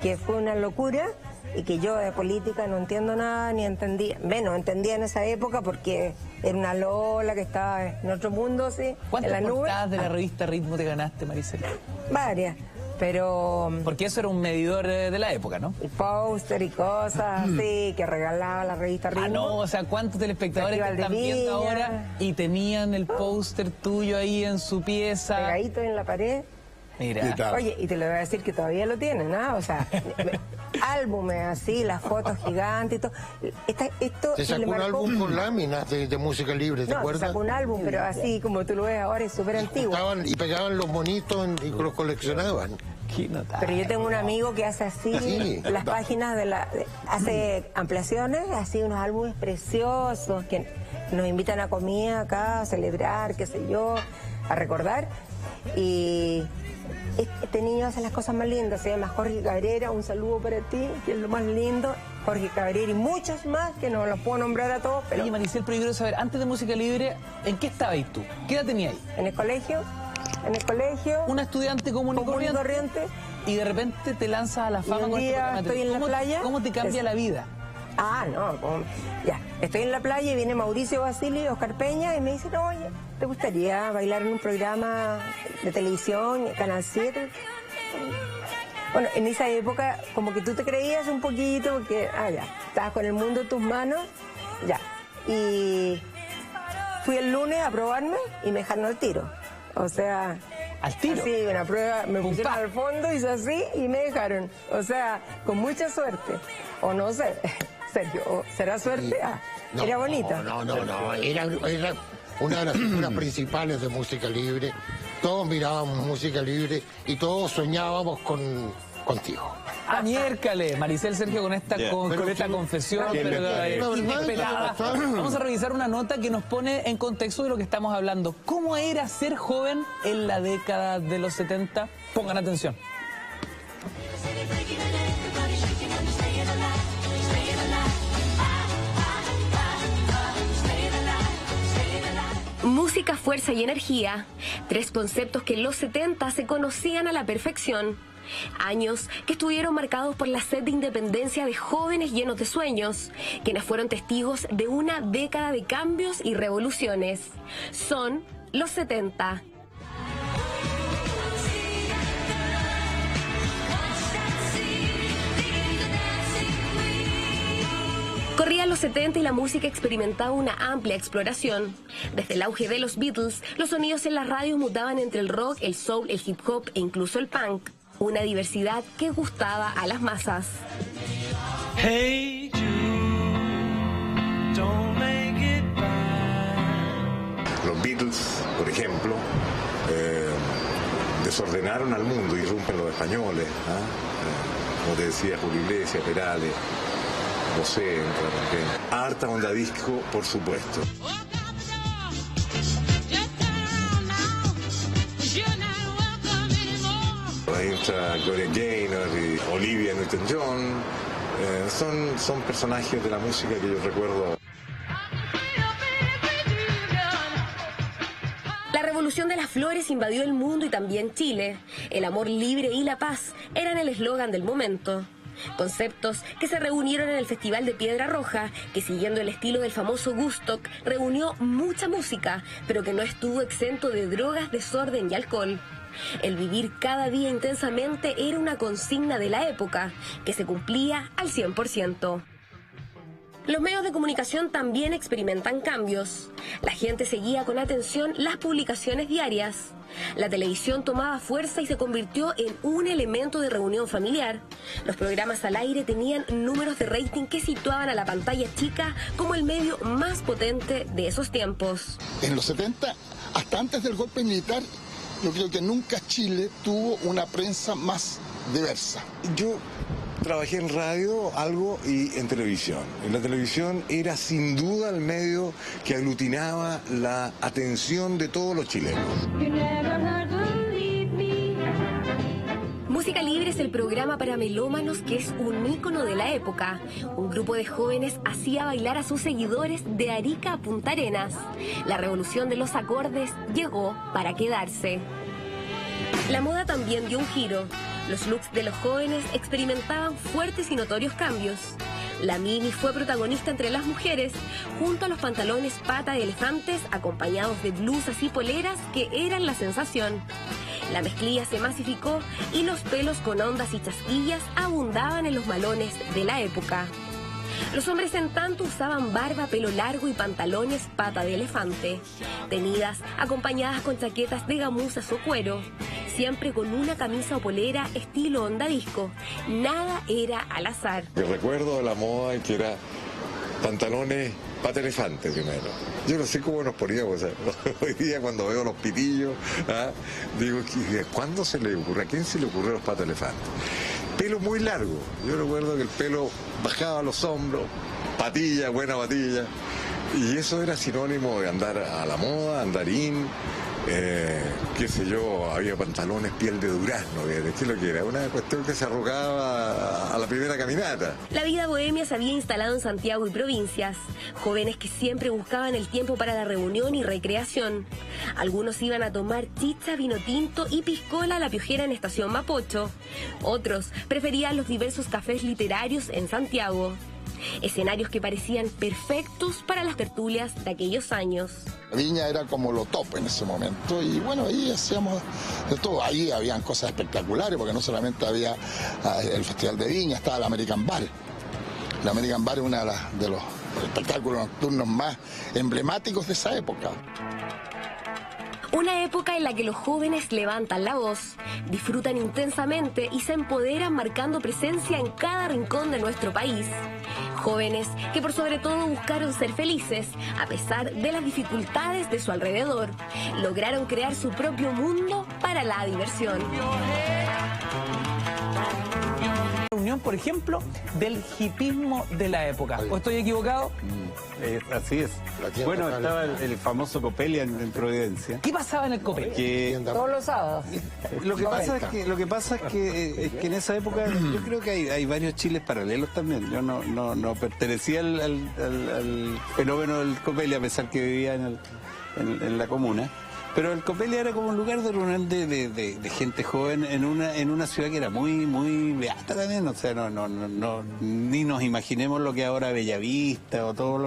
que fue una locura y que yo de política no entiendo nada ni entendía. Menos entendía en esa época porque era una Lola que estaba en otro mundo, sí, en ¿Cuántas la nube. portadas de la revista Ritmo te ganaste, Maricela? Varias, pero Porque eso era un medidor de la época, ¿no? y póster y cosas así que regalaba la revista Ritmo. Ah, no, o sea, ¿cuántos telespectadores que Festival de están viendo Viña. ahora y tenían el póster tuyo ahí en su pieza? Pegadito en la pared. Mira. Oye, y te lo voy a decir que todavía lo tienen, ¿ah? O sea, álbumes así, las fotos gigantes y todo. Esto Se le sacó un marcó- álbum con láminas de música libre, ¿te No, se acuerdas? sacó un álbum, pero así como tú lo ves ahora es súper antiguo. Y pegaban los monitos y los coleccionaban. Qué notable. Pero yo tengo un amigo que hace así Sí. las páginas hace ampliaciones, así unos álbumes preciosos que nos invitan a comida acá, a celebrar, qué sé yo, a recordar. Y este niño hace las cosas más lindas, se llama Jorge Cabrera, un saludo para ti, que es lo más lindo. Jorge Cabrera y muchos más que no los puedo nombrar a todos, pero Oye, Maricel, pero yo quiero saber, antes de Música Libre, ¿en qué estabas tú? ¿Qué edad tenías ahí? en el colegio, Una estudiante común y común y corriente. corriente. Y de repente te lanzas a la fama un con este día programa. estoy en la ¿Cómo- playa. ¿Cómo te cambia la vida? Ah, no, ya, estoy en la playa y viene Mauricio Basili y Oscar Peña y me dicen, oye, ¿te gustaría bailar en un programa de televisión, Canal 7? Bueno, en esa época como que tú te creías un poquito porque, ya, estabas con el mundo en tus manos, ya. Y fui el lunes a probarme y me dejaron al tiro. O sea... ¿Al tiro? Sí, una prueba, me pusieron al fondo, hice así y me dejaron. O sea, con mucha suerte. O no sé, Sergio, ¿o ¿será suerte? No, era bonita. No. Era una de las figuras principales de música libre. Todos mirábamos música libre y todos soñábamos contigo. Miércoles, Maricel, Sergio, con esta, Yeah. con Pero esta sí, confesión ¿qué pero, le parece? inesperada. Vamos a revisar una nota que nos pone en contexto de lo que estamos hablando. ¿Cómo era ser joven en la década de los 70? Pongan atención. Música, fuerza y energía, tres conceptos que en los 70 se conocían a la perfección. Años que estuvieron marcados por la sed de independencia de jóvenes llenos de sueños, quienes fueron testigos de una década de cambios y revoluciones. Son los 70. Corrían los 70 y la música experimentaba una amplia exploración. Desde el auge de los Beatles, los sonidos en las radios mutaban entre el rock, el soul, el hip hop e incluso el punk. Una diversidad que gustaba a las masas. Hey Jude, don't make it bad. Los Beatles, por ejemplo, desordenaron al mundo, irrumpen los españoles, como te decía, Julio Iglesias, Perales, José, harta onda disco, por supuesto. ahí entra Gloria Gaynor y Olivia Newton-John. Son personajes de la música que yo recuerdo. La revolución de las flores invadió el mundo y también Chile. El amor libre y la paz eran el eslogan del momento. Conceptos que se reunieron en el Festival de Piedra Roja, que siguiendo el estilo del famoso Woodstock, reunió mucha música, pero que no estuvo exento de drogas, desorden y alcohol. El vivir cada día intensamente era una consigna de la época, que se cumplía al 100%. Los medios de comunicación también experimentan cambios. La gente seguía con atención las publicaciones diarias. La televisión tomaba fuerza y se convirtió en un elemento de reunión familiar. Los programas al aire tenían números de rating que situaban a la pantalla chica como el medio más potente de esos tiempos. En los 70, hasta antes del golpe militar, yo creo que nunca Chile tuvo una prensa más diversa. Yo trabajé en radio, algo, y en televisión. En la televisión era sin duda el medio que aglutinaba la atención de todos los chilenos. Música Libre es el programa para melómanos que es un ícono de la época. Un grupo de jóvenes hacía bailar a sus seguidores de Arica a Punta Arenas. La revolución de los acordes llegó para quedarse. La moda también dio un giro. Los looks de los jóvenes experimentaban fuertes y notorios cambios. La mini fue protagonista entre las mujeres, junto a los pantalones pata de elefantes acompañados de blusas y poleras que eran la sensación. La mezclilla se masificó y los pelos con ondas y chasquillas abundaban en los malones de la época. Los hombres en tanto usaban barba, pelo largo y pantalones pata de elefante, tenidas acompañadas con chaquetas de gamuzas o cuero, siempre con una camisa o polera estilo onda disco. Nada era al azar. Yo recuerdo de la moda que era pantalones pata elefante primero. Yo no sé cómo nos poníamos. Hoy día cuando veo los pitillos, digo, ¿cuándo se le ocurre? ¿A quién se le ocurrió los pata elefante? Pelo muy largo. Yo recuerdo que el pelo bajaba a los hombros, patilla, buena patilla. Y eso era sinónimo de andar a la moda, andarín. Qué sé yo, había pantalones piel de durazno, ¿qué lo que era? Una cuestión que se arrugaba a la primera caminata. La vida bohemia se había instalado en Santiago y provincias. Jóvenes que siempre buscaban el tiempo para la reunión y recreación. Algunos iban a tomar chicha, vino tinto y piscola a la Piojera en Estación Mapocho. Otros preferían los diversos cafés literarios en Santiago. Escenarios que parecían perfectos para las tertulias de aquellos años. Viña era como lo top en ese momento y bueno, ahí hacíamos de todo. Ahí habían cosas espectaculares porque no solamente había el Festival de Viña, estaba el American Bar. El American Bar es uno de los espectáculos nocturnos más emblemáticos de esa época. Una época en la que los jóvenes levantan la voz, disfrutan intensamente y se empoderan marcando presencia en cada rincón de nuestro país. Jóvenes que por sobre todo buscaron ser felices a pesar de las dificultades de su alrededor. Lograron crear su propio mundo para la diversión. Reunión, por ejemplo, del hipismo de la época. ¿O estoy equivocado? Así es. Bueno, estaba el famoso Copelia en Providencia. ¿Qué pasaba en el Copelia? Todos los sábados. Lo que pasa es que en esa época yo creo que hay varios Chiles paralelos también. Yo no pertenecía al fenómeno del Copelia, a pesar que vivía en la comuna. Pero el Copelia era como un lugar de reunión de gente joven en una ciudad que era muy muy beata también, o sea, ni nos imaginemos lo que ahora Bellavista o todos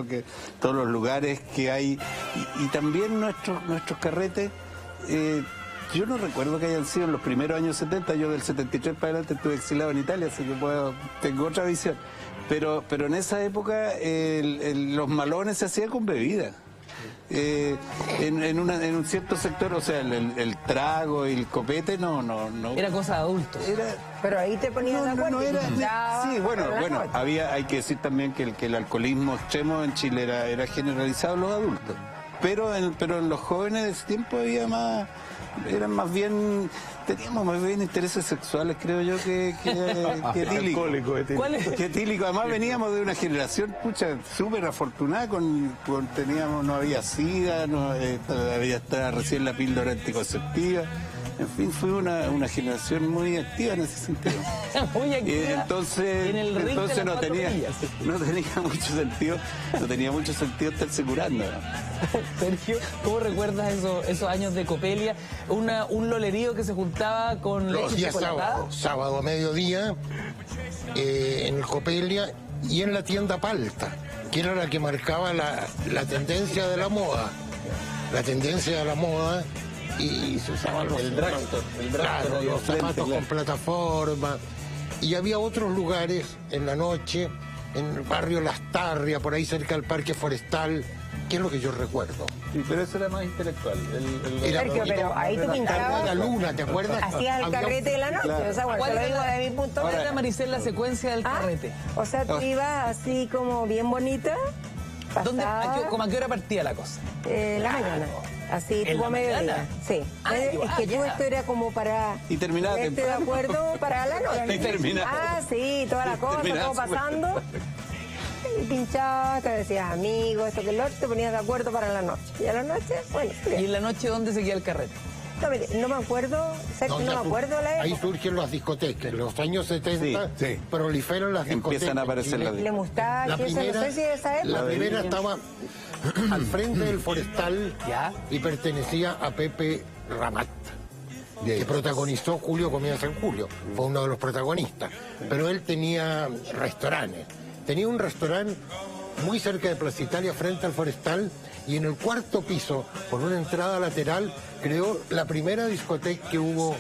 los lugares que hay y también nuestros carretes. Yo no recuerdo que hayan sido en los primeros años 70, yo del 73 para adelante estuve exilado en Italia, así que tengo otra visión. Pero en esa época los malones se hacían con bebida. En un cierto sector, o sea, el trago y el copete no. Era cosa de adultos. Pero ahí te ponían sí, bueno, hay que decir también que el alcoholismo extremo en Chile era generalizado en los adultos. Pero en los jóvenes de ese tiempo teníamos más bien intereses sexuales, creo yo, que etílicos. Que etílicos. Además veníamos de una generación, súper afortunada, no había SIDA, todavía estaba recién la píldora anticonceptiva. En fin, fue una generación muy activa en ese sentido. Muy activa. Entonces Entonces no tenía mucho sentido estarse curando. Sergio, ¿cómo recuerdas esos años de Copelia? Un lolerío que se juntaba con los leche días chocolatada. sábado a mediodía, en el Copelia y en la tienda Palta, que era la que marcaba la tendencia de la moda. La tendencia de la moda, y se usaban los zapatos con plataforma. Y había otros lugares en la noche, en el barrio Las Tarrias, por ahí cerca del Parque Forestal, que es lo que yo recuerdo. Sí, pero eso era más intelectual. Sergio, pero ahí tú pintabas. La luna, ¿te acuerdas? Hacías el carrete de la noche. Claro. O sea, bueno, te lo digo de mi punto de ¿Cuál vista. era, Maricel, la secuencia del carrete? O sea, tú ibas así como bien bonita. ¿Cómo a qué hora partía la cosa? La mañana. Así, ¿En tipo la mediodía. mañana? Sí. Es que tú esto era como para. Y terminaba ponerte de temprano. acuerdo para la noche. Y terminaba. Sí, toda la cosa, Terminaba todo pasando. Y pinchabas, te decías amigos, esto que el otro, te ponías de acuerdo para la noche. Y a la noche, bueno. ¿Y en la noche dónde seguía el carrete? No me acuerdo, no me acuerdo la Ahí época. surgen las discotecas. En los años 70 proliferan las discotecas. Empiezan a aparecer las Le Mustache, La eso no primera, sé si de esa época. la primera estaba al frente del Forestal y pertenecía a Pepe Ramat, que protagonizó Julio Comienza en Julio. Fue uno de los protagonistas. Pero él tenía restaurantes. Tenía un restaurante muy cerca de Plaza Italia, frente al Forestal, y en el cuarto piso, por una entrada lateral, creó la primera discoteca que hubo,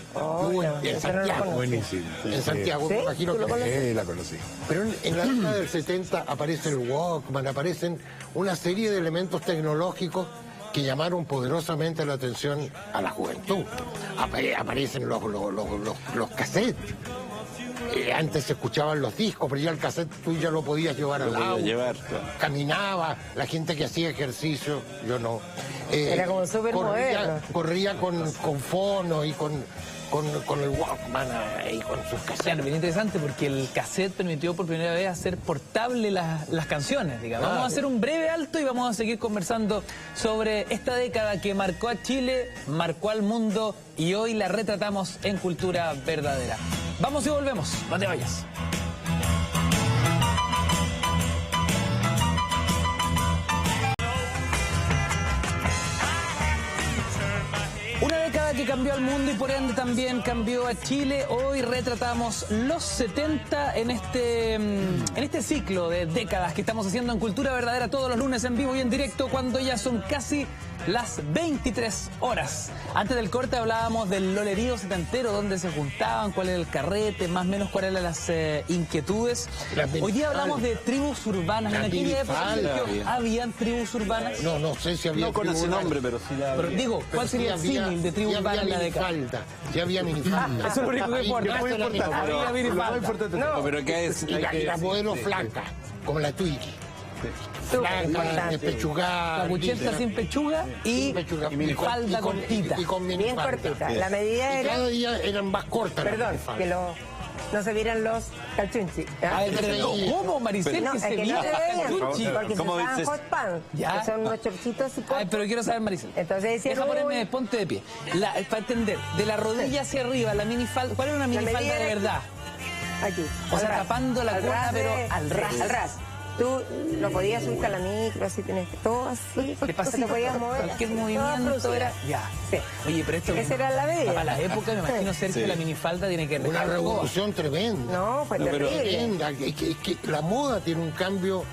en Santiago. Buenísimo. En Santiago, me imagino que la conocí. pero en la década del 70 aparece el Walkman, aparecen una serie de elementos tecnológicos que llamaron poderosamente la atención a la juventud. Aparecen los cassettes. Antes se escuchaban los discos, pero ya el cassette tú ya lo podías llevar al auto. Caminaba, la gente que hacía ejercicio, yo no. Era como súper moderno. Corría con fono y con el Walkman y con sus cassettes. Claro, bien interesante porque el cassette permitió por primera vez hacer portable las canciones, digamos. Vamos a hacer un breve alto y vamos a seguir conversando sobre esta década que marcó a Chile, marcó al mundo y hoy la retratamos en Cultura Verdadera. Vamos y volvemos, no te vayas. Una década que cambió al mundo y por ende también cambió a Chile. Hoy retratamos los 70 en este ciclo de décadas que estamos haciendo en Cultura Verdadera todos los lunes en vivo y en directo cuando ya son casi las 23 horas. Antes del corte hablábamos del lolerío setentero, donde se juntaban, cuál era el carrete, más o menos cuáles eran las inquietudes. Hoy día hablamos de tribus urbanas. En aquella época, ¿habían tribus urbanas? No sé si había. No con ese nombre, pero sí la había. Pero digo, ¿cuál sería el símil de tribu urbana en la década? Ya había minifalda. Eso es lo único que importa. Había minifalda. Pero ¿qué es? Y la modelo flaca, como la Twiggy. Flaca, despechugada. La cucheta sin pechuga y minifalda cortita. Y con Bien minifalda. cortita. La medida Y era. cada día eran más cortas. Perdón, que no se vieran los calchunchi. ¿Cómo, Maricel, No, que es se que no vieran se veían, calchunchi? porque se ¿Cómo usaban dices? hot pants, que son unos chorcitos y cortos. Pero quiero saber, Maricel. Entonces decían, deja ponerme, uy. ponte de pie. Para entender, de la rodilla hacia arriba, la minifalda, ¿cuál es una minifalda medida de era verdad? Aquí. O sea, al ras. tapando la Al cola, ras pero de- al ras. Al ras. Tú lo podías subir a la micro, así tenés todo así. ¿Qué pasa? Te podías mover. Cualquier así, movimiento toda era... fluida. Ya. Sí. Oye, pero esto... Esa era la medida. Para la época, me imagino, Sergio, Sí. la minifalda tiene que... Una revolución tremenda. No, fue terrible. Tremenda. Es que la moda tiene un cambio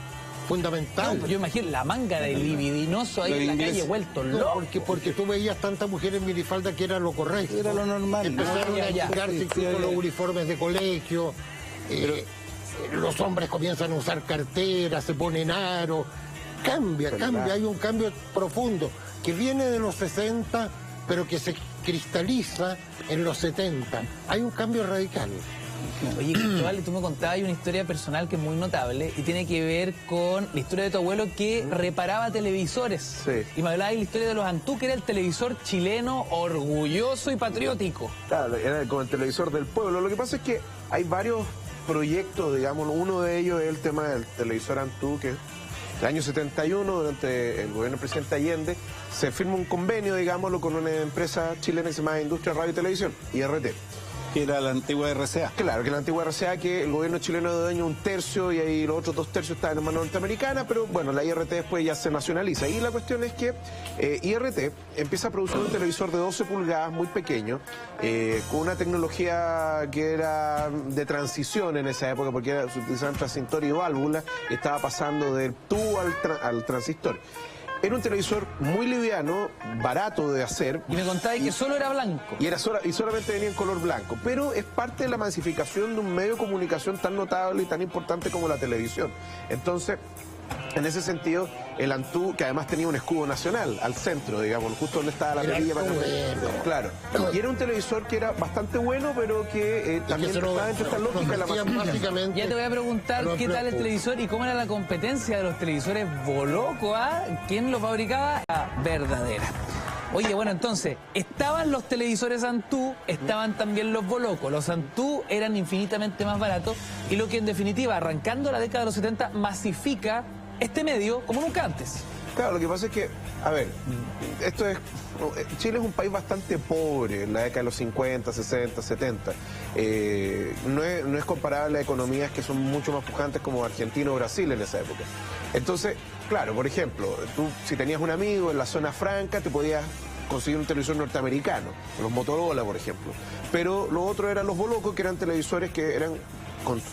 fundamental. No, yo imagino la manga del libidinoso ahí Lo en la inglés. calle vuelto No, loco. porque tú veías tantas mujeres en minifalda que era lo correcto. Era lo normal. Empezaron ya, a ya. aplicarse Sí, incluso sí, los ya. uniformes de colegio. Los hombres comienzan a usar carteras, se ponen aro. Cambia, hay un cambio profundo que viene de los 60, pero que se cristaliza en los 70. Hay un cambio radical. Oye, Cristóbal, tú me contabas, hay una historia personal que es muy notable y tiene que ver con la historia de tu abuelo que reparaba televisores. Sí. Y me hablabas de la historia de los Antú, que era el televisor chileno orgulloso y patriótico. Claro, era como el televisor del pueblo. Lo que pasa es que hay varios proyectos, digamos, uno de ellos es el tema del televisor Antú, que el año 71, durante el gobierno del presidente Allende, se firma un convenio, digámoslo, con una empresa chilena que se llama Industria Radio y Televisión, IRT. Que era la antigua RCA. Claro, que la antigua RCA, que el gobierno chileno es dueño un tercio y ahí los otros 2 tercios estaban en manos norteamericanas, pero bueno, la IRT después ya se nacionaliza. Y la cuestión es que IRT empieza a producir un televisor de 12 pulgadas muy pequeño, con una tecnología que era de transición en esa época, porque se utilizaban transistor y válvula, y estaba pasando del tubo al transistor. Era un televisor muy liviano, barato de hacer. Y me contabas que solo era blanco. Y solamente venía en color blanco. Pero es parte de la masificación de un medio de comunicación tan notable y tan importante como la televisión. Entonces, en ese sentido, el Antú, que además tenía un escudo nacional al centro, digamos, justo donde estaba la perilla. Claro. Y era un televisor que era bastante bueno, pero que también estaba dentro de esta lógica de la masificación. Ya te voy a preguntar qué tal el televisor y cómo era la competencia de los televisores Boloco, ¿ah? ¿Quién lo fabricaba? Verdadera. Oye, bueno, entonces, estaban los televisores Antú, estaban también los Boloco. Los Antú eran infinitamente más baratos y lo que en definitiva, arrancando la década de los 70, masifica este medio como nunca antes. Claro, lo que pasa es que, a ver, Chile es un país bastante pobre en la década de los 50, 60, 70. No es comparable a economías que son mucho más pujantes como Argentina o Brasil en esa época. Entonces, claro, por ejemplo, tú si tenías un amigo en la zona franca te podías conseguir un televisor norteamericano, los Motorola, por ejemplo. Pero lo otro eran los Bolocos, que eran televisores que eran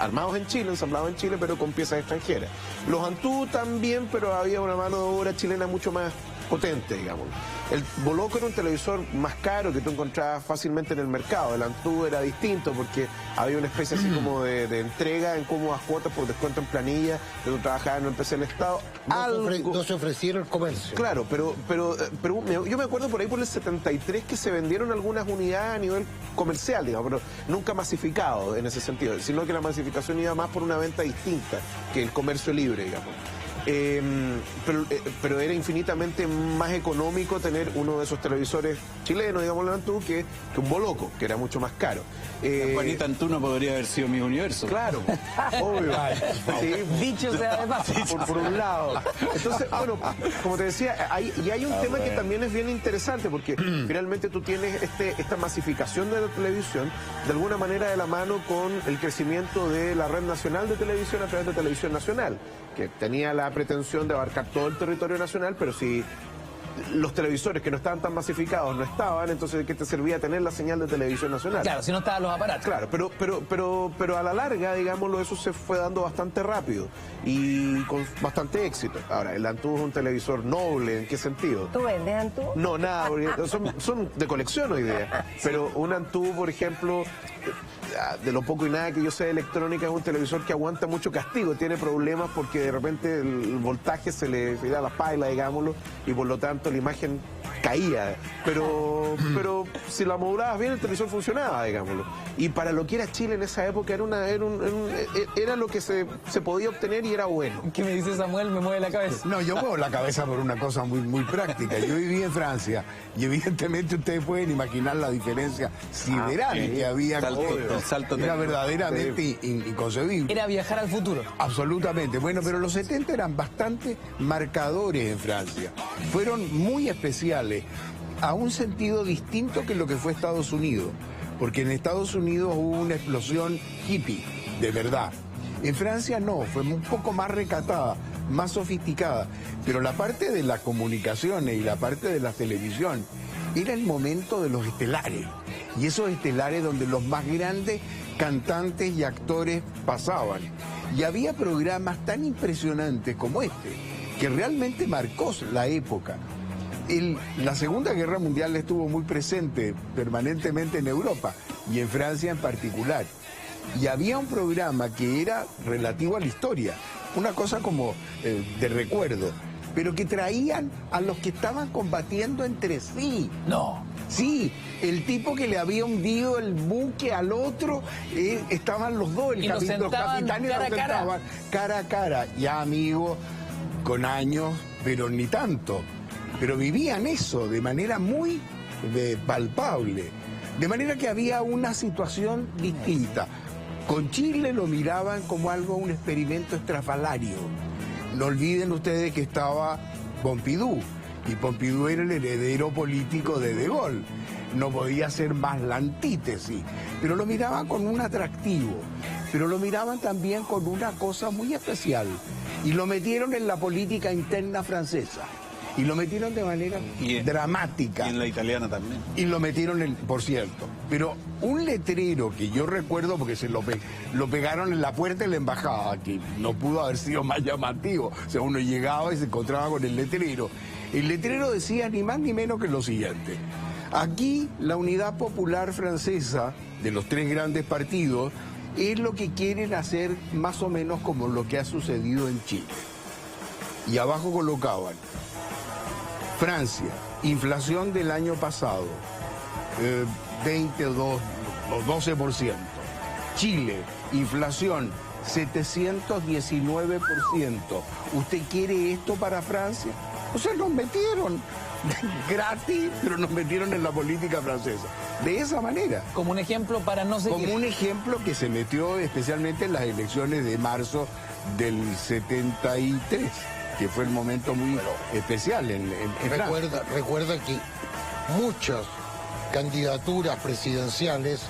armados en Chile, ensamblados en Chile, pero con piezas extranjeras. Los Antú también, pero había una mano de obra chilena mucho más potente, digamos. El Boloco era un televisor más caro que tú encontrabas fácilmente en el mercado. El Antú era distinto porque había una especie así como de entrega en cómodas cuotas por descuento en planilla, que tú trabajabas en una empresa del Estado. No se ofrecieron el comercio. Claro, pero yo me acuerdo por ahí por el 73 que se vendieron algunas unidades a nivel comercial, digamos, pero nunca masificado en ese sentido, sino que la masificación iba más por una venta distinta que el comercio libre, digamos. Pero era infinitamente más económico tener uno de esos televisores chilenos, digamos, Antú, que un Boloco, que era mucho más caro. Juanita Antú no podría haber sido mi universo. Claro, obvio. Sí, dicho sea de paso. Por un lado. Entonces, bueno, como te decía, hay un tema que también es bien interesante, porque finalmente tú tienes esta masificación de la televisión, de alguna manera de la mano con el crecimiento de la red nacional de televisión a través de Televisión Nacional, que tenía la pretensión de abarcar todo el territorio nacional, pero si los televisores que no estaban tan masificados no estaban, entonces ¿de qué te servía tener la señal de Televisión Nacional? Claro, si no estaban los aparatos. Claro, pero a la larga, digámoslo, eso se fue dando bastante rápido y con bastante éxito. Ahora, el Antú es un televisor noble, ¿en qué sentido? ¿Tú vendes Antú? No, nada, porque son de colección hoy día. Pero un Antú, por ejemplo, de lo poco y nada que yo sé de electrónica, es un televisor que aguanta mucho castigo, tiene problemas porque de repente el voltaje se le da la paila, digámoslo, y por lo tanto la imagen caía. Pero si la modulabas bien, el televisor funcionaba, digámoslo. Y para lo que era Chile en esa época era lo que se podía obtener y era bueno. ¿Qué me dice Samuel? Me mueve la cabeza. No, yo muevo la cabeza por una cosa muy práctica. Yo viví en Francia y evidentemente ustedes pueden imaginar la diferencia sideral que había. El salto era verdaderamente inconcebible. Era viajar al futuro. Absolutamente. Bueno, pero los 70 eran bastante marcadores en Francia. Fueron muy especiales, a un sentido distinto que lo que fue Estados Unidos. Porque en Estados Unidos hubo una explosión hippie, de verdad. En Francia no, fue un poco más recatada, más sofisticada. Pero la parte de las comunicaciones y la parte de la televisión era el momento de los estelares. Y esos estelares donde los más grandes cantantes y actores pasaban. Y había programas tan impresionantes como este, que realmente marcó la época. La Segunda Guerra Mundial estuvo muy presente permanentemente en Europa y en Francia en particular. Y había un programa que era relativo a la historia, una cosa como de recuerdo, pero que traían a los que estaban combatiendo entre sí. No. Sí, el tipo que le había hundido el buque al otro, estaban los dos, los capitanes los sentaban cara a cara, ya amigos, con años, pero ni tanto. Pero vivían eso de manera muy palpable. De manera que había una situación distinta. Con Chile lo miraban como un experimento estrafalario. No olviden ustedes que estaba Pompidou, y Pompidou era el heredero político de De Gaulle. No podía ser más la antítesis, pero lo miraban con un atractivo, pero lo miraban también con una cosa muy especial, y lo metieron en la política interna francesa. Y lo metieron de manera dramática. Y en la italiana también. Y lo metieron, por cierto. Pero un letrero que yo recuerdo, porque se lo pegaron en la puerta de la embajada, que no pudo haber sido más llamativo. O sea, uno llegaba y se encontraba con el letrero. El letrero decía ni más ni menos que lo siguiente. Aquí la Unidad Popular Francesa, de los tres grandes partidos, es lo que quieren hacer más o menos como lo que ha sucedido en Chile. Y abajo colocaban: Francia, inflación del año pasado, 22 o 12%. Chile, inflación 719%. ¿Usted quiere esto para Francia? O sea, nos metieron gratis, pero nos metieron en la política francesa. De esa manera. Como un ejemplo para no seguir. Como un ejemplo que se metió especialmente en las elecciones de marzo del 73. Que fue el momento muy especial en Francia. Recuerda que muchas candidaturas presidenciales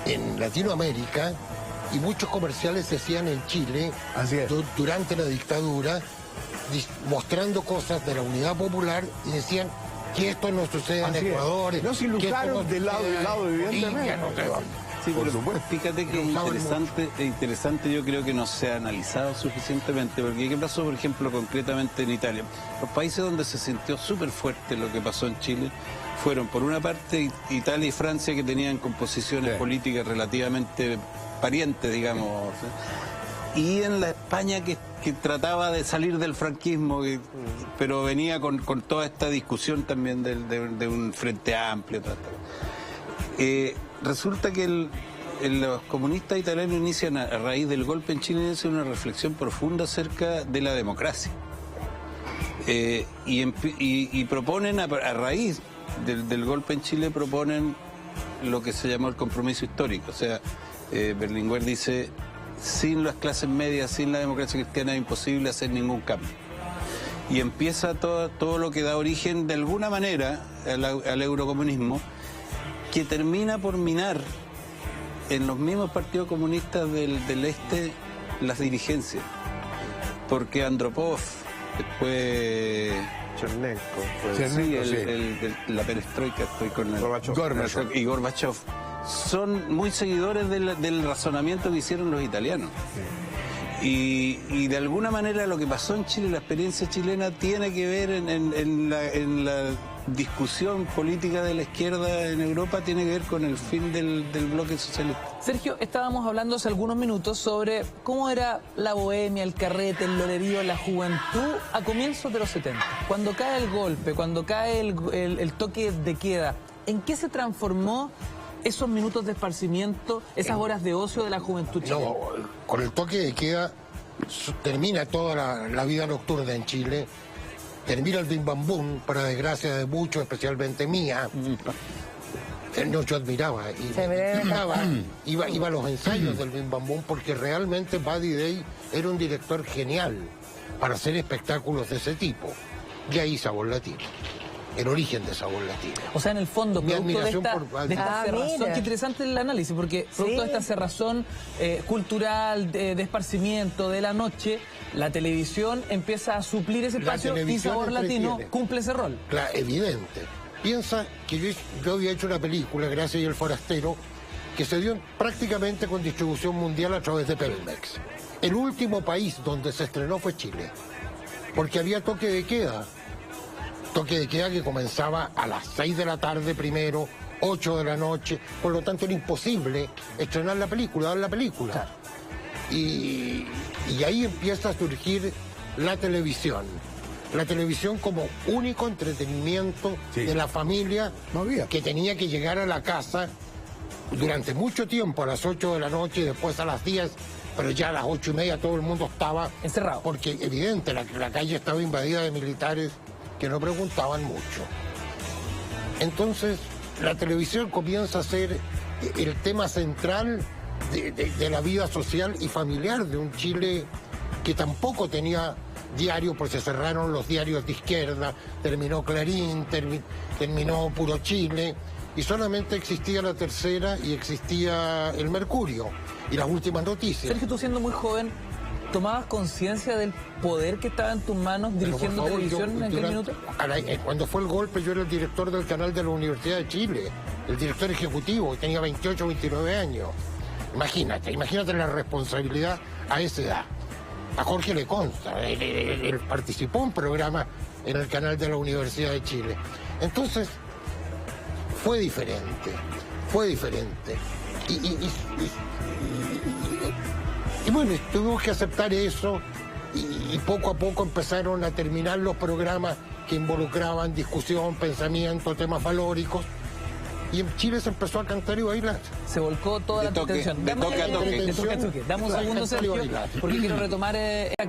en Latinoamérica y muchos comerciales se hacían en Chile durante la dictadura, mostrando cosas de la Unidad Popular, y decían que esto no sucede en Ecuador. No se ilustraron de lado, evidentemente. Sí, por supuesto. Fíjate que es interesante, yo creo que no se ha analizado suficientemente, porque ¿qué pasó, por ejemplo, concretamente en Italia? Los países donde se sintió súper fuerte lo que pasó en Chile fueron, por una parte, Italia y Francia, que tenían composiciones políticas relativamente parientes, digamos, y en la España que trataba de salir del franquismo, pero venía con toda esta discusión también de un frente amplio. Resulta que los comunistas italianos inician, a raíz del golpe en Chile, una reflexión profunda acerca de la democracia. Y proponen, a raíz del golpe en Chile, proponen lo que se llamó el compromiso histórico. O sea, Berlinguer dice: sin las clases medias, sin la democracia cristiana es imposible hacer ningún cambio. Y empieza todo lo que da origen, de alguna manera, al eurocomunismo, que termina por minar en los mismos partidos comunistas del este las dirigencias. Porque Andropov, después Chernenko, la perestroika, estoy con Gorbachev y Gorbachev, son muy seguidores del razonamiento que hicieron los italianos. Y de alguna manera lo que pasó en Chile, la experiencia chilena, tiene que ver en la discusión política de la izquierda en Europa, tiene que ver con el fin del bloque socialista. Sergio, estábamos hablando hace algunos minutos sobre cómo era la bohemia, el carrete, el lorerío, la juventud a comienzos de los 70. Cuando cae el golpe, cuando cae el toque de queda, ¿en qué se transformó esos minutos de esparcimiento, esas horas de ocio de la juventud chilena? No, con el toque de queda termina toda la vida nocturna en Chile. Termina el Bim Bam Boom, para desgracia de muchos, especialmente mía. Yo admiraba. Iba a los ensayos del Bim Bam Boom, porque realmente Buddy Day era un director genial para hacer espectáculos de ese tipo. Y ahí Sabor Latino. El origen de Sabor Latino. O sea, en el fondo, producto de esta cerrazón, qué interesante el análisis, porque producto de esta cerrazón cultural, de esparcimiento, de la noche, la televisión empieza a suplir ese espacio y Sabor Latino cumple ese rol. Claro, evidente. Piensa que yo había hecho una película, Gracia y el Forastero, que se dio prácticamente con distribución mundial a través de Pelmex. El último país donde se estrenó fue Chile, porque había toque de queda. Toque de queda que comenzaba a las 6 de la tarde primero, 8 de la noche, por lo tanto era imposible estrenar la película, dar la película. Claro. Y ahí empieza a surgir la televisión. La televisión como único entretenimiento de la familia, que tenía que llegar a la casa durante mucho tiempo, a las 8 de la noche y después a las 10, pero ya a las 8:30 todo el mundo estaba encerrado. Porque evidente, la calle estaba invadida de militares que no preguntaban mucho. Entonces, la televisión comienza a ser el tema central de la vida social y familiar de un Chile que tampoco tenía diarios, pues se cerraron los diarios de izquierda, terminó Clarín, terminó Puro Chile, y solamente existía La Tercera y existía El Mercurio, y las últimas noticias. Sergio, tú siendo muy joven, ¿tomabas conciencia del poder que estaba en tus manos dirigiendo televisión en aquel minuto? Cuando fue el golpe, yo era el director del canal de la Universidad de Chile, el director ejecutivo, y tenía 28 o 29 años. Imagínate la responsabilidad a esa edad. A Jorge le consta, él participó en programa en el canal de la Universidad de Chile. Entonces, fue diferente. Y bueno, tuvimos que aceptar eso y poco a poco empezaron a terminar los programas que involucraban discusión, pensamiento, temas valóricos. Y en Chile se empezó a cantar y bailar. Se volcó toda la atención. Dame un segundo, Sergio, porque quiero retomar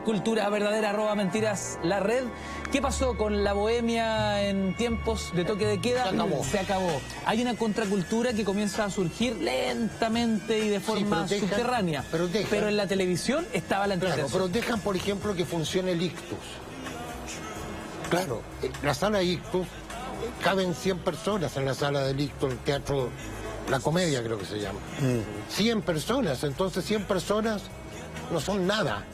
Cultura Verdadera, @mentiras, la red. ¿Qué pasó con la bohemia en tiempos de toque de queda? Se acabó. Hay una contracultura que comienza a surgir lentamente y de forma subterránea. Pero en la televisión estaba la entretención. Claro, pero dejan, por ejemplo, que funcione el Ictus. Claro, la sala Ictus, caben 100 personas en la sala del Ictus, el teatro, la comedia creo que se llama. 100 personas, entonces 100 personas no son nada.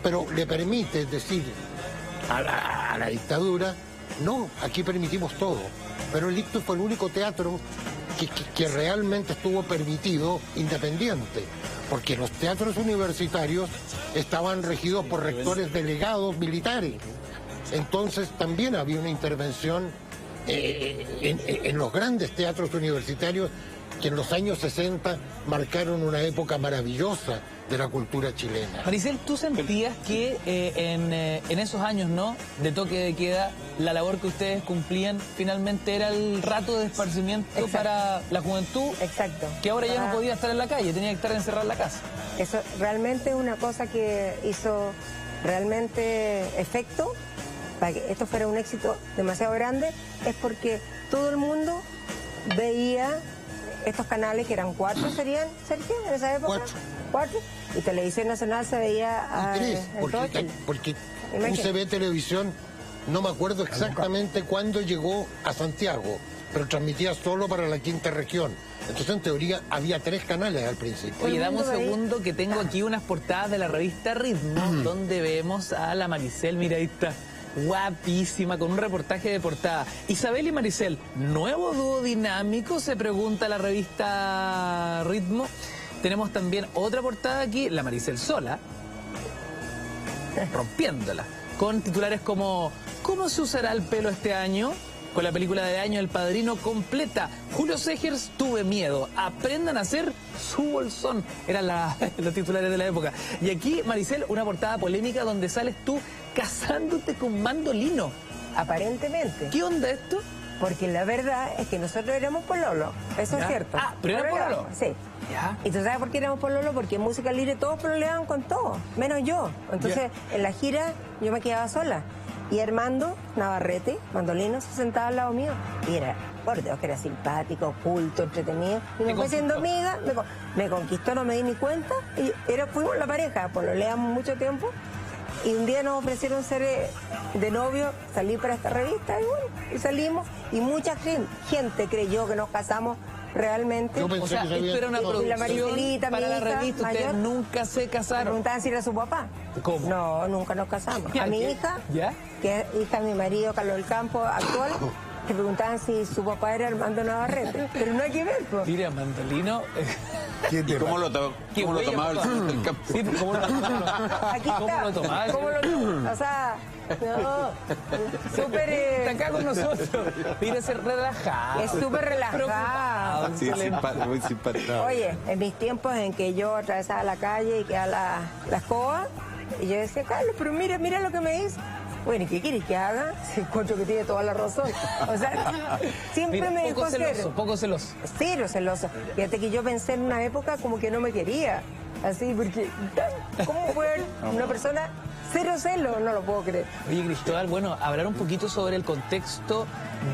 Pero le permite decir a la dictadura, no, aquí permitimos todo. Pero el Ictus fue el único teatro que realmente estuvo permitido independiente, porque los teatros universitarios estaban regidos por rectores delegados militares. Entonces también había una intervención en los grandes teatros universitarios que en los años 60 marcaron una época maravillosa de la cultura chilena. Maricel, ¿tú sentías que en esos años, ¿no?, de toque de queda, la labor que ustedes cumplían finalmente era el rato de esparcimiento para la juventud? Exacto. Que ahora ya no podía estar en la calle, tenía que estar encerrada en la casa. Eso realmente es una cosa que hizo realmente efecto para que esto fuera un éxito demasiado grande, es porque todo el mundo veía estos canales, que eran 4, serían, Sergio, en esa época. 4. Y Televisión Nacional se veía... 3, porque UCB Televisión, no me acuerdo exactamente cuándo llegó a Santiago, pero transmitía solo para la quinta región. Entonces, en teoría, había 3 canales al principio. Oye, dame un segundo, que tengo aquí unas portadas de la revista Ritmo, donde vemos a la Maricel, mira, ahí está, guapísima, con un reportaje de portada. Isabel y Maricel, ¿nuevo dúo dinámico?, se pregunta la revista Ritmo. Tenemos también otra portada aquí, la Maricel sola, rompiéndola, con titulares como ¿cómo se usará el pelo este año? Con la película de año El Padrino completa. Julio Segers, tuve miedo. Aprendan a hacer su bolsón. Eran los titulares de la época. Y aquí, Maricel, una portada polémica donde sales tú casándote con Mandolino. Aparentemente. ¿Qué onda esto? Porque la verdad es que nosotros éramos pololo. Eso es cierto. Ah, ¿pero eran pololo? Sí. ¿Ya? ¿Y tú sabes por qué éramos pololo? Porque en música libre todos pololeaban con todo, menos yo. Entonces, en la gira yo me quedaba sola. Y Armando Navarrete, Mandolino, se sentaba al lado mío. Y era, por Dios, que era simpático, culto, entretenido. Y me fue siendo amiga, me conquistó, no me di ni cuenta. Y fuimos la pareja, pololeamos mucho tiempo. Y un día nos ofrecieron ser de novio, salir para esta revista. Y bueno, y salimos. Y mucha gente creyó que nos casamos realmente. O sea, esto era una producción para la revista. Ustedes nunca se casaron. Me preguntaban si era su papá. ¿Cómo? No, nunca nos casamos. A mi hija, que es hija de mi marido Carlos del Campo actual, le preguntaban si su papá era Armando Navarrete. Pero no hay que ver, pues. Mira, Mandolino. ¿Cómo lo tomaba el señor del Campo? Sí, ¿cómo lo tomaba? Aquí está. ¿Cómo lo tomaba? ¿Cómo lo tomaba? O sea, no, súper... Está acá con nosotros. Mira, ser relajado. Es súper relajado. Sí, muy simpático. Oye, en mis tiempos en que yo atravesaba la calle y quedaba la escoba, y yo decía, Carlos, pero mira lo que me hizo. Bueno, ¿y qué quieres que haga? Si encuentro que tiene toda la razón. O sea, siempre me dejó ser. Poco celoso. Cero celoso. Fíjate que yo pensé en una época como que no me quería. Así, porque ¿cómo fue una persona cero celo? No lo puedo creer. Oye, Cristóbal, bueno, hablar un poquito sobre el contexto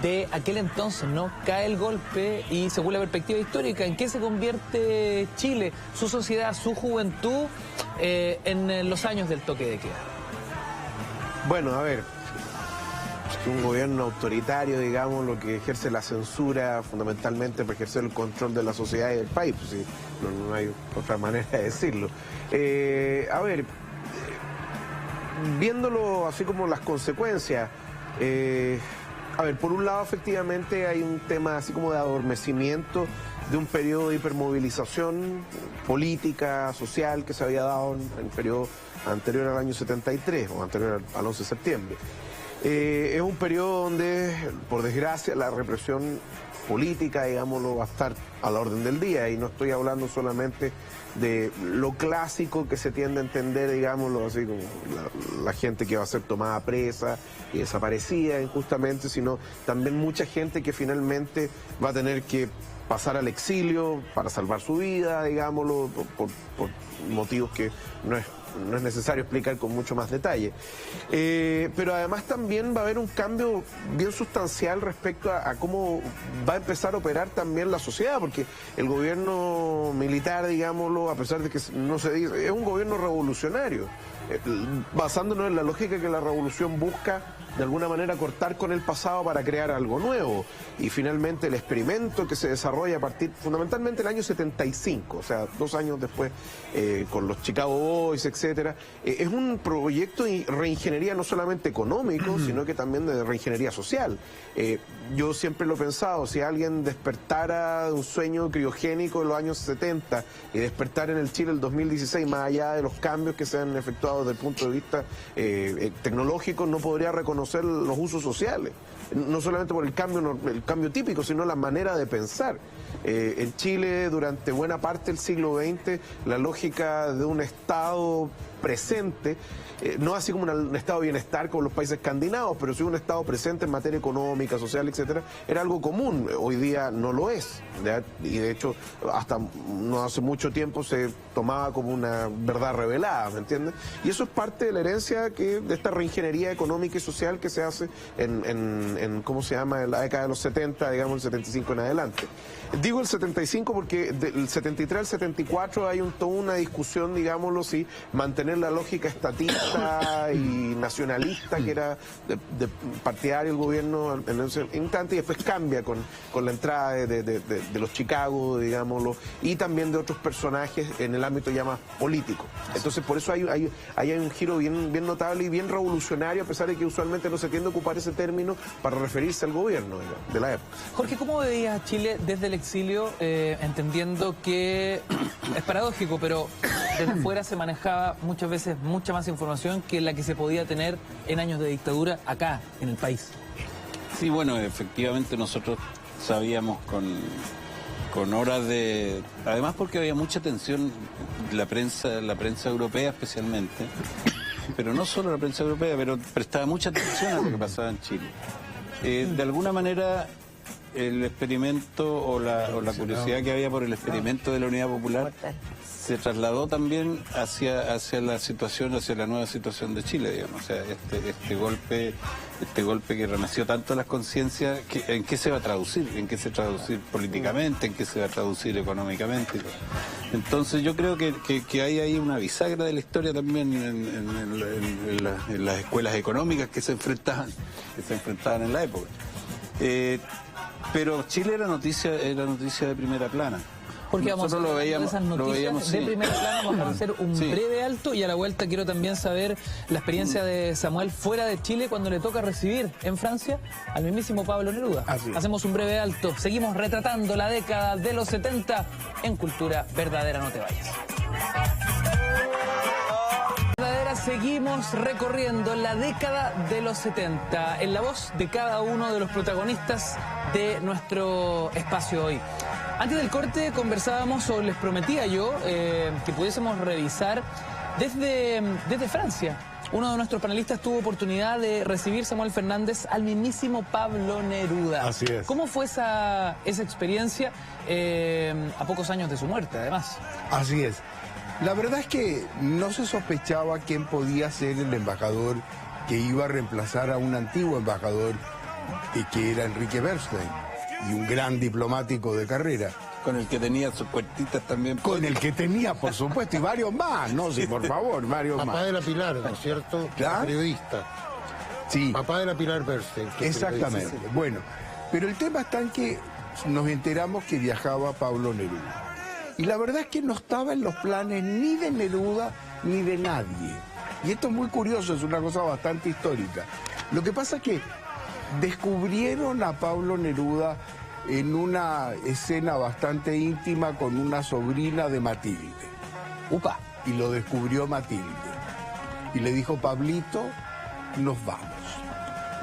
de aquel entonces, ¿no? Cae el golpe y según la perspectiva histórica, ¿en qué se convierte Chile, su sociedad, su juventud en los años del toque de queda? Bueno, a ver, un gobierno autoritario, digamos, lo que ejerce la censura fundamentalmente para ejercer el control de la sociedad y del país, pues sí, no hay otra manera de decirlo. A ver, viéndolo así como las consecuencias, a ver, por un lado efectivamente hay un tema así como de adormecimiento de un periodo de hipermovilización política, social que se había dado en el periodo anterior al año 73 o anterior al 11 de septiembre. Es un periodo donde, por desgracia, la represión política, digámoslo, va a estar a la orden del día, y no estoy hablando solamente de lo clásico que se tiende a entender, digámoslo así, como la gente que va a ser tomada presa y desaparecida injustamente, sino también mucha gente que finalmente va a tener que pasar al exilio para salvar su vida, digámoslo, por motivos que no es necesario explicar con mucho más detalle. Pero además también va a haber un cambio bien sustancial respecto a cómo va a empezar a operar también la sociedad, porque el gobierno militar, digámoslo, a pesar de que no se dice, es un gobierno revolucionario, basándonos en la lógica que la revolución busca de alguna manera cortar con el pasado para crear algo nuevo. Y finalmente el experimento que se desarrolla a partir fundamentalmente del año 75, o sea, 2 años después, con los Chicago Boys, etcétera, es un proyecto de reingeniería no solamente económico, sino que también de reingeniería social. Yo siempre lo he pensado, si alguien despertara de un sueño criogénico de los años 70 y despertar en el Chile del 2016, más allá de los cambios que se han efectuado desde el punto de vista tecnológico, no podría reconocer los usos sociales, no solamente por el cambio típico, sino la manera de pensar. En Chile, durante buena parte del siglo XX, la lógica de un Estado presente, no así como un estado de bienestar como los países escandinavos, pero sí un estado presente en materia económica, social, etcétera, era algo común. Hoy día no lo es, ¿ya? Y de hecho hasta no hace mucho tiempo se tomaba como una verdad revelada, ¿me entiendes? Y eso es parte de la herencia de esta reingeniería económica y social que se hace en ¿cómo se llama?, en la década de los 70, digamos el 75 en adelante. Digo el 75 porque del 73 al 74 hay toda una discusión, digámoslo así, mantener la lógica estatista y nacionalista que era de partidario el gobierno en ese instante, y después cambia con la entrada de los Chicago, digámoslo, y también de otros personajes en el ámbito ya más político. Entonces por eso hay un giro bien notable y bien revolucionario, a pesar de que usualmente no se tiende a ocupar ese término para referirse al gobierno de la época. Jorge, ¿cómo veías a Chile desde el exilio, entendiendo que es paradójico, pero desde fuera se manejaba muchas veces mucha más información que la que se podía tener en años de dictadura acá, en el país? Sí, bueno, efectivamente nosotros sabíamos con horas de... Además porque había mucha tensión, la prensa europea especialmente, pero no solo la prensa europea, pero prestaba mucha atención a lo que pasaba en Chile. De alguna manera el experimento o la curiosidad que había por el experimento de la Unidad Popular se trasladó también hacia la situación, hacia la nueva situación de Chile, digamos. O sea, este golpe que renació tanto las conciencias, ¿en qué se va a traducir? ¿En qué se va a traducir políticamente? ¿En qué se va a traducir económicamente? Entonces yo creo que hay ahí una bisagra de la historia también en las escuelas económicas que se enfrentaban en la época. Pero Chile era noticia de primera plana. Porque vamos a lo veíamos, esas noticias de primera plana. Vamos a hacer un breve alto y a la vuelta quiero también saber la experiencia de Samuel fuera de Chile cuando le toca recibir en Francia al mismísimo Pablo Neruda. Hacemos un breve alto. Seguimos retratando la década de los 70 en Cultura Verdadera. No te vayas. Seguimos recorriendo la década de los 70 en la voz de cada uno de los protagonistas de nuestro espacio hoy. Antes del corte conversábamos, o les prometía yo, que pudiésemos revisar desde Francia. Uno de nuestros panelistas tuvo oportunidad de recibir, Samuel Fernández, al mismísimo Pablo Neruda. Así es. ¿Cómo fue esa experiencia a pocos años de su muerte, además? Así es. La verdad es que no se sospechaba quién podía ser el embajador que iba a reemplazar a un antiguo embajador que era Enrique Bernstein, y un gran diplomático de carrera. Con el que tenía sus puertitas también. Con el que tenía, por supuesto, y varios más, no, sí, por favor, varios más. Papá de la Pilar, ¿no es cierto? ¿Claro? Periodista. Sí. Papá de la Pilar Bernstein. Exactamente. Bueno, pero el tema está en que nos enteramos que viajaba Pablo Neruda. Y la verdad es que no estaba en los planes ni de Neruda ni de nadie. Y esto es muy curioso, es una cosa bastante histórica. Lo que pasa es que descubrieron a Pablo Neruda en una escena bastante íntima con una sobrina de Matilde. ¡Upa! Y lo descubrió Matilde. Y le dijo, Pablito, nos vamos.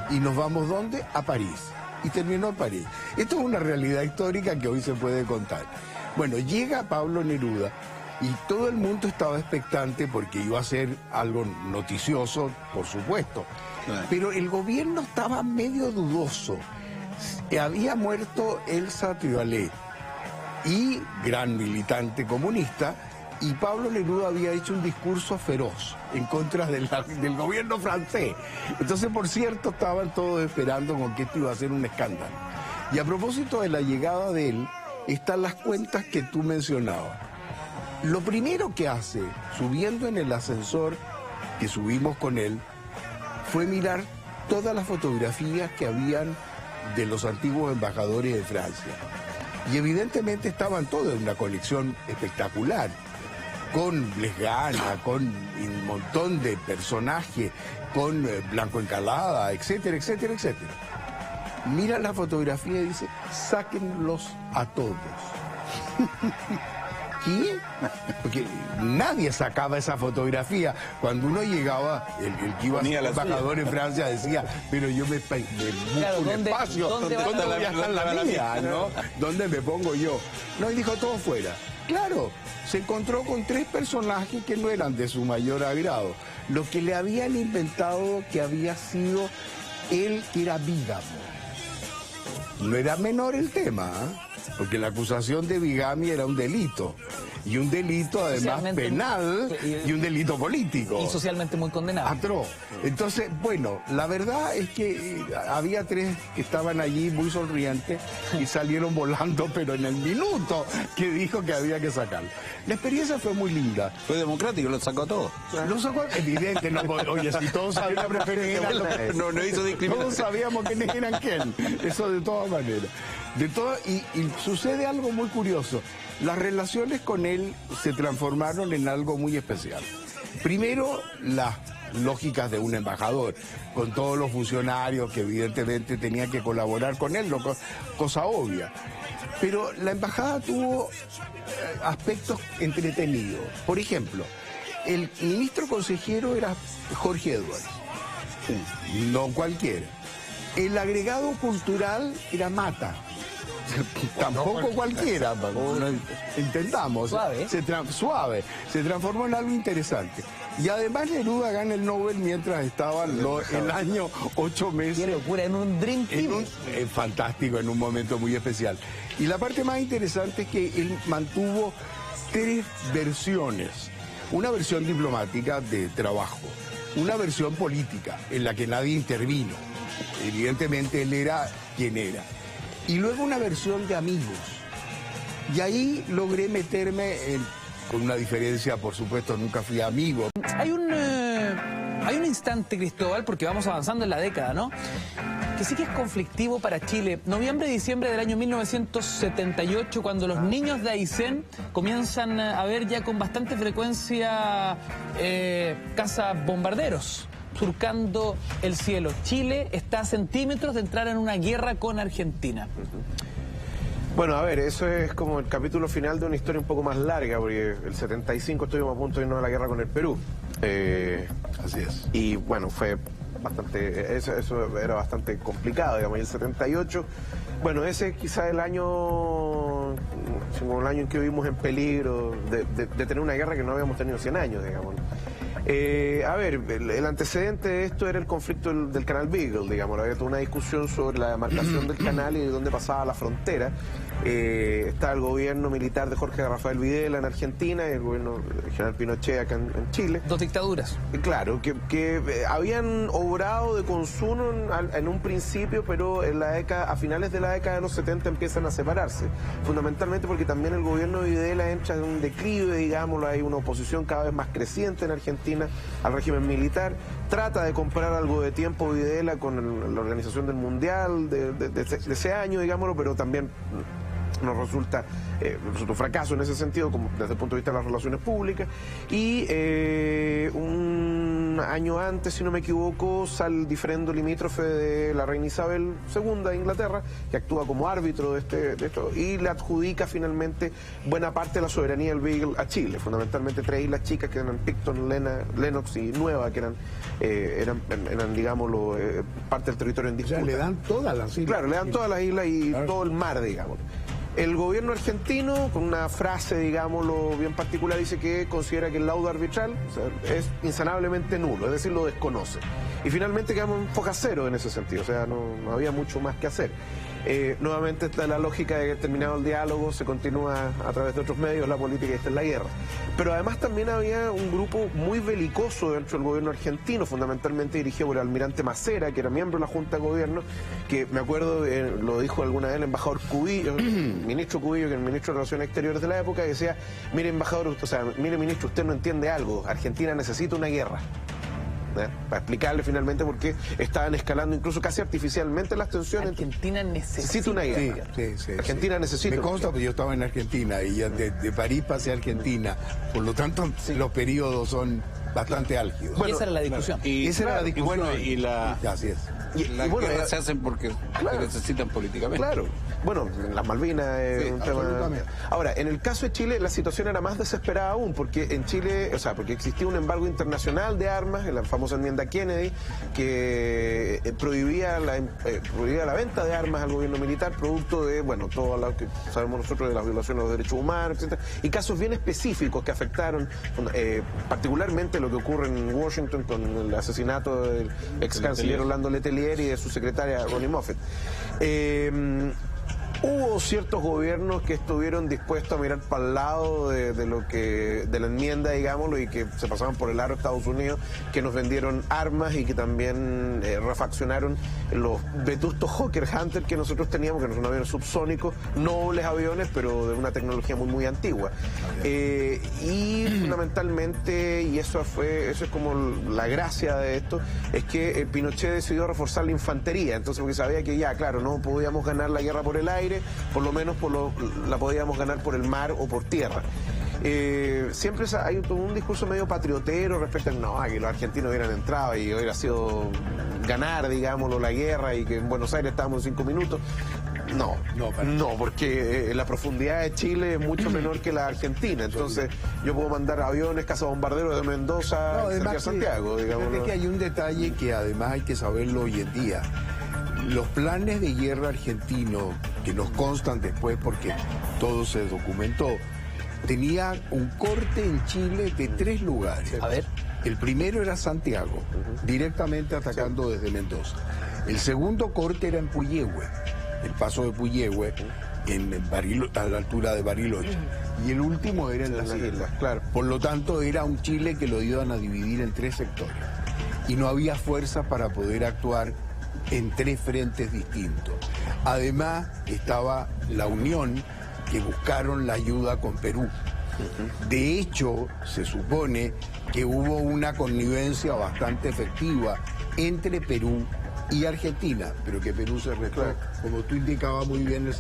¿Y nos vamos dónde? A París. Y terminó en París. Esto es una realidad histórica que hoy se puede contar. Bueno, llega Pablo Neruda y todo el mundo estaba expectante porque iba a ser algo noticioso, por supuesto. Claro. Pero el gobierno estaba medio dudoso. Había muerto Elsa Triolet, y gran militante comunista, y Pablo Neruda había hecho un discurso feroz en contra del gobierno francés. Entonces, por cierto, estaban todos esperando con que esto iba a ser un escándalo. Y a propósito de la llegada de él, están las cuentas que tú mencionabas. Lo primero que hace, subiendo en el ascensor, que subimos con él, fue mirar todas las fotografías que habían de los antiguos embajadores de Francia. Y evidentemente estaban todos en una colección espectacular, con Lesgana, con un montón de personajes, con Blanco Encalada, etcétera, etcétera, etcétera. Mira la fotografía y dice, sáquenlos a todos. ¿Qué? Porque nadie sacaba esa fotografía. Cuando uno llegaba, el que iba a ser embajador en Francia decía, pero yo me busco un espacio, ¿dónde voy a estar la mía? ¿No? ¿Dónde me pongo yo? No, y dijo todo fuera. Claro, se encontró con 3 personajes que no eran de su mayor agrado. Los que le habían inventado que había sido él que era bígamo. No era menor el tema, ¿eh? Porque la acusación de bigamia era un delito. Y un delito además penal y un delito político. Y socialmente muy condenado. Atroz. Entonces, bueno, la verdad es que había 3 que estaban allí muy sonrientes y salieron volando, pero en el minuto que dijo que había que sacarlo. La experiencia fue muy linda. Fue democrático, lo sacó todo. Lo sacó, evidente. No, oye, si todos sabían preferencia, no hizo discriminación. Todos sabíamos quiénes eran quién. Eso de todas maneras. Y sucede algo muy curioso. Las relaciones con él se transformaron en algo muy especial. Primero, las lógicas de un embajador, con todos los funcionarios que evidentemente tenían que colaborar con él, cosa obvia. Pero la embajada tuvo aspectos entretenidos. Por ejemplo, el ministro consejero era Jorge Edwards, no cualquiera. El agregado cultural era Mata. Tampoco cualquiera, intentamos. Suave. Suave. Se transformó en algo interesante. Y además Neruda gana el Nobel mientras estaba el año 8 meses. Qué locura, en un Dream Team. Fantástico, en un momento muy especial. Y la parte más interesante es que él mantuvo 3 versiones. Una versión diplomática de trabajo, una versión política en la que nadie intervino. Evidentemente él era quien era. Y luego una versión de amigos. Y ahí logré meterme con una diferencia, por supuesto, nunca fui amigo. Hay un instante, Cristóbal, porque vamos avanzando en la década, ¿no?, que sí que es conflictivo para Chile. Noviembre y diciembre del año 1978, cuando los niños de Aysén comienzan a ver ya con bastante frecuencia cazabombarderos surcando el cielo. Chile está a centímetros de entrar en una guerra con Argentina. Bueno, a ver, eso es como el capítulo final de una historia un poco más larga, porque el 75 estuvimos a punto de irnos a la guerra con el Perú. Así es. Y bueno, fue bastante, eso era bastante complicado, digamos. Y el 78, bueno, ese es quizá el año en que vivimos en peligro de tener una guerra que no habíamos tenido 100 años, digamos. A ver, el antecedente de esto era el conflicto del canal Beagle, digamos. Había toda una discusión sobre la demarcación del canal y de dónde pasaba la frontera. Está el gobierno militar de Jorge Rafael Videla en Argentina y el gobierno del general Pinochet acá en Chile. 2 dictaduras. Claro, que habían obrado de consumo en un principio, pero a finales de la década de los 70 empiezan a separarse. Fundamentalmente porque también el gobierno de Videla entra en un declive, digámoslo, hay una oposición cada vez más creciente en Argentina Argentina al régimen militar, trata de comprar algo de tiempo Videla con la organización del Mundial de ese año, digámoslo, pero también nos resulta un fracaso en ese sentido, como desde el punto de vista de las relaciones públicas. Y un año antes, si no me equivoco, sale el diferendo limítrofe de la reina Isabel II de Inglaterra, que actúa como árbitro de esto, y le adjudica finalmente buena parte de la soberanía del Beagle a Chile, fundamentalmente 3 islas chicas que eran Picton, Lennox y Nueva, que eran digámoslo, parte del territorio en disputa. O sea, le dan todas las islas. Claro, le dan todas las islas y todo el mar, digamos. El gobierno argentino, con una frase, digámoslo, bien particular, dice que considera que el laudo arbitral, o sea, es insanablemente nulo, es decir, lo desconoce. Y finalmente quedamos en foja cero en ese sentido, o sea, no había mucho más que hacer. Nuevamente está la lógica de que terminado el diálogo se continúa a través de otros medios la política y esta es la guerra. Pero además también había un grupo muy belicoso dentro del gobierno argentino, fundamentalmente dirigido por el almirante Macera, que era miembro de la Junta de Gobierno, que me acuerdo, lo dijo alguna vez el embajador Cubillo, ministro Cubillo, que era el ministro de Relaciones Exteriores de la época, que decía, mire embajador, o sea, mire ministro, usted no entiende algo, Argentina necesita una guerra. Para explicarle finalmente por qué estaban escalando incluso casi artificialmente las tensiones. Argentina necesita una guerra. Sí. Argentina necesita. Me consta, porque yo estaba en Argentina y ya de París pasé a Argentina. Por lo tanto, los periodos son bastante álgidos. Bueno, esa era la discusión. Esa era la discusión. Así es. Las guerras se hacen porque se necesitan políticamente. Claro. Bueno, las Malvinas es un tema. Ahora, en el caso de Chile, la situación era más desesperada aún, porque en Chile, porque existía un embargo internacional de armas, la famosa enmienda Kennedy, que prohibía la venta de armas al gobierno militar, producto de, todo lo que sabemos nosotros de las violaciones de los derechos humanos, etcétera, y casos bien específicos que afectaron particularmente lo que ocurre en Washington con el asesinato del ex canciller Orlando Letelier y de su secretaria Ronnie Moffett. Hubo ciertos gobiernos que estuvieron dispuestos a mirar para el lado de la enmienda, digámoslo, y que se pasaban por el aro de Estados Unidos, que nos vendieron armas y que también refaccionaron los vetustos Hawker Hunter que nosotros teníamos, que no son aviones subsónicos, nobles aviones, pero de una tecnología muy, muy antigua. Y fundamentalmente, y eso es como la gracia de esto, es que Pinochet decidió reforzar la infantería, entonces porque sabía que ya, claro, no podíamos ganar la guerra por el aire, por lo menos la podíamos ganar por el mar o por tierra. Siempre hay un discurso medio patriotero respecto a que los argentinos hubieran entrado y hubiera sido ganar, digámoslo, la guerra y que en Buenos Aires estábamos en 5 minutos. No, porque la profundidad de Chile es mucho menor que la Argentina, entonces yo puedo mandar aviones, cazabombarderos de Mendoza a Santiago, digamos. Es que hay un detalle que además hay que saberlo hoy en día. Los planes de guerra argentinos, que nos constan después porque todo se documentó, tenía un corte en Chile de 3 lugares. A ver. El primero era Santiago, directamente atacando desde Mendoza. El segundo corte era en Puyehue, el paso de Puyehue, a la altura de Bariloche. Y el último era en las islas. Claro. Por lo tanto, era un Chile que lo iban a dividir en 3 sectores. Y no había fuerza para poder actuar en 3 frentes distintos. Además, estaba la unión que buscaron la ayuda con Perú. De hecho, se supone que hubo una connivencia bastante efectiva entre Perú y Argentina, pero que Perú se retó, como tú indicabas muy bien,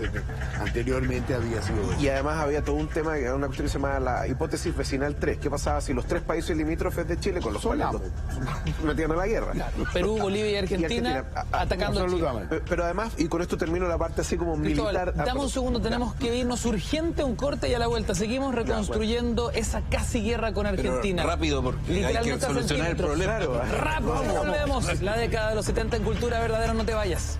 anteriormente había sido. Y además había todo un tema, una cuestión que se llama la hipótesis vecinal 3. ¿Qué pasaba si los 3 países limítrofes de Chile con los cuales metían a la guerra? Perú, Bolivia y Argentina atacando a Chile. Pero además, y con esto termino la parte así como militar. Dame un segundo, tenemos que irnos urgente, un corte y a la vuelta. Seguimos reconstruyendo esa casi guerra con Argentina. Pero rápido, porque hay que solucionar el problema. Rápido, volvemos. La década de los 70 en Cultura Verdadera, no te vayas.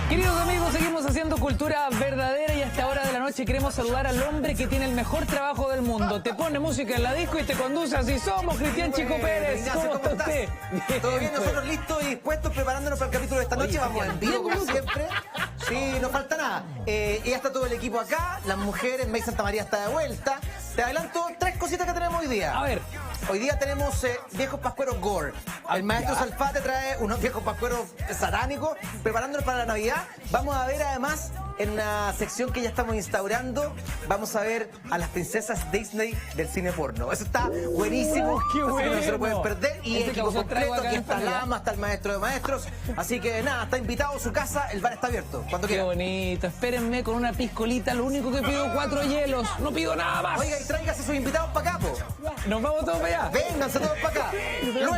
Queridos amigos, seguimos haciendo Cultura Verdadera y a esta hora de la noche queremos saludar al hombre que tiene el mejor trabajo del mundo. Te pone música en la disco y te conduce así somos. Cristian Chico Pérez. Ignacio, ¿cómo estás? ¿Todo bien? Nosotros listos y dispuestos, preparándonos para el capítulo de esta noche. Vamos en vivo, como siempre. Sí, no falta nada. Ya está todo el equipo acá, las mujeres, May Santa María está de vuelta. Te adelanto 3 cositas que tenemos hoy día. A ver. Hoy día tenemos viejos pascueros gore. El maestro Salfate trae unos viejos pascueros satánicos, preparándonos para la Navidad. Vamos a ver además en una sección que ya estamos instaurando, vamos a ver a las princesas Disney del cine porno. Eso está buenísimo. ¡Qué Así que no se lo bueno! pueden perder. Y Ese equipo causó trago completo, acá aquí en está familia. Lama, está el maestro de maestros. Así que nada, está invitado a su casa, el bar está abierto. Cuando Qué quiera. bonito. Espérenme con una piscolita. Lo único que pido 4 hielos. No pido nada más. Oiga, y tráigase sus invitados para acá, po. Nos vamos todos para allá. Vénganse todos para acá. Luego,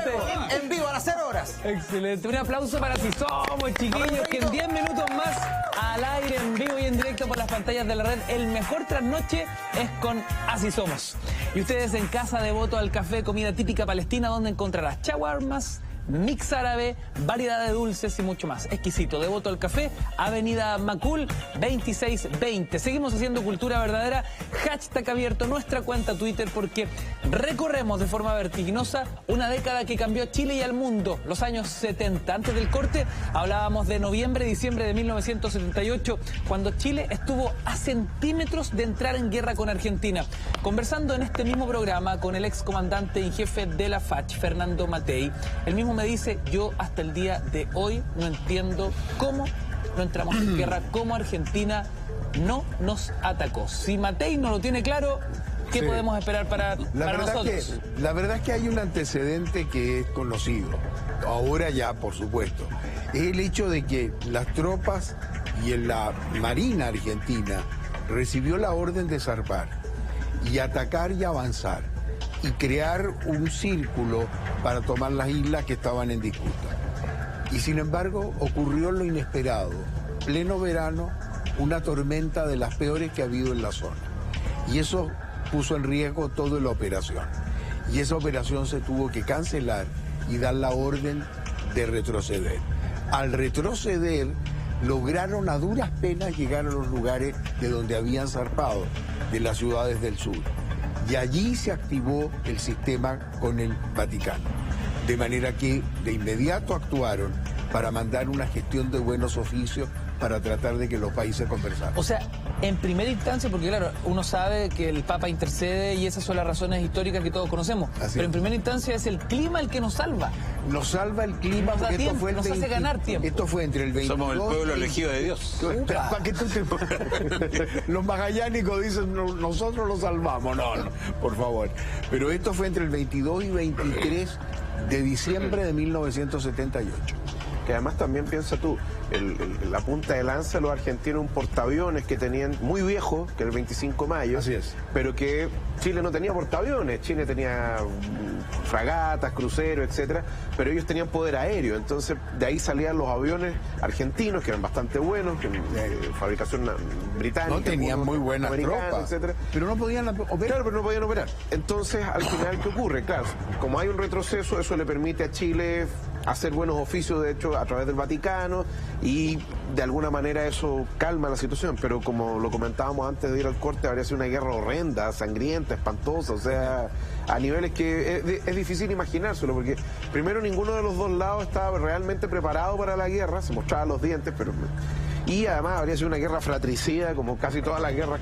en vivo a las 0 horas. Excelente. Un aplauso para Si Somos, chiquillos, que en 10 minutos más al aire, en vivo y en directo por las pantallas de la red, el mejor trasnoche es con Así Somos. Y ustedes en casa, devoto al café, comida típica palestina, donde encontrarás shawarmas, mix árabe, variedad de dulces y mucho más. Exquisito. Devoto al café, Avenida Macul 2620. Seguimos haciendo cultura verdadera. Hashtag abierto nuestra cuenta Twitter, porque recorremos de forma vertiginosa una década que cambió a Chile y al mundo. Los años 70. Antes del corte hablábamos de noviembre, diciembre de 1978, cuando Chile estuvo a centímetros de entrar en guerra con Argentina. Conversando en este mismo programa con el excomandante en jefe de la FACH, Fernando Matei, el mismo me dice: yo hasta el día de hoy no entiendo cómo no entramos en guerra, cómo Argentina no nos atacó. Si Matei no lo tiene claro, ¿qué Sí. podemos esperar para nosotros? La verdad es que hay un antecedente que es conocido, ahora ya por supuesto, es el hecho de que las tropas y en la Marina Argentina recibió la orden de zarpar y atacar y avanzar y crear un círculo para tomar las islas que estaban en disputa. Y sin embargo ocurrió lo inesperado, pleno verano, una tormenta de las peores que ha habido en la zona. Y eso puso en riesgo toda la operación. Y esa operación se tuvo que cancelar y dar la orden de retroceder. Al retroceder, lograron a duras penas llegar a los lugares de donde habían zarpado, de las ciudades del sur. Y allí se activó el sistema con el Vaticano. De manera que de inmediato actuaron para mandar una gestión de buenos oficios para tratar de que los países conversaran. O sea, en primera instancia, porque claro, uno sabe que el Papa intercede y esas son las razones históricas que todos conocemos, pero en primera instancia es el clima el que nos salva. Nos salva el clima, Nos da porque tiempo, esto fue el nos hace 20, ganar tiempo. Esto fue entre el 22... Somos el pueblo elegido de Dios. Para que tú los magallánicos dicen: nosotros lo salvamos. No, por favor. Pero esto fue entre el 22 y 23 de diciembre de 1978. Que además también piensa tú, la punta de lanza de los argentinos, un portaaviones que tenían muy viejo, que era el 25 de mayo. Así es. Pero que Chile no tenía portaaviones, Chile tenía fragatas, cruceros, etcétera, pero ellos tenían poder aéreo, entonces de ahí salían los aviones argentinos, que eran bastante buenos, fabricación británica. No tenían muy buenas americana, tropas, etcétera. pero no podían operar. Claro, pero no podían operar. Entonces, al final, ¿qué ocurre? Claro, como hay un retroceso, eso le permite a Chile hacer buenos oficios, de hecho, a través del Vaticano, y de alguna manera eso calma la situación, pero como lo comentábamos antes de ir al corte, habría sido una guerra horrenda, sangrienta, espantosa, o sea, a niveles que es difícil imaginárselo, porque primero ninguno de los dos lados estaba realmente preparado para la guerra, se mostraban los dientes, pero... Y además habría sido una guerra fratricida, como casi todas las guerras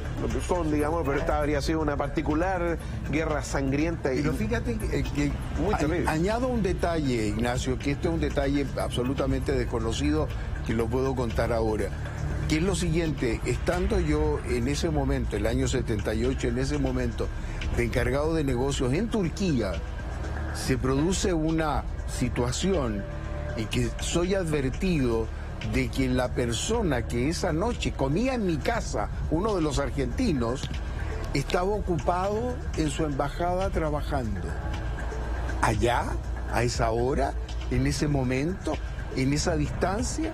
son, digamos, pero esta habría sido una particular guerra sangrienta. Pero fíjate que muy terrible. Añado un detalle, Ignacio, que esto es un detalle absolutamente desconocido, que lo puedo contar ahora, que es lo siguiente: estando yo en ese momento, el año 78, en ese momento, de encargado de negocios en Turquía, se produce una situación en que soy advertido de que la persona que esa noche comía en mi casa, uno de los argentinos, estaba ocupado en su embajada trabajando. Allá, a esa hora, en ese momento, en esa distancia,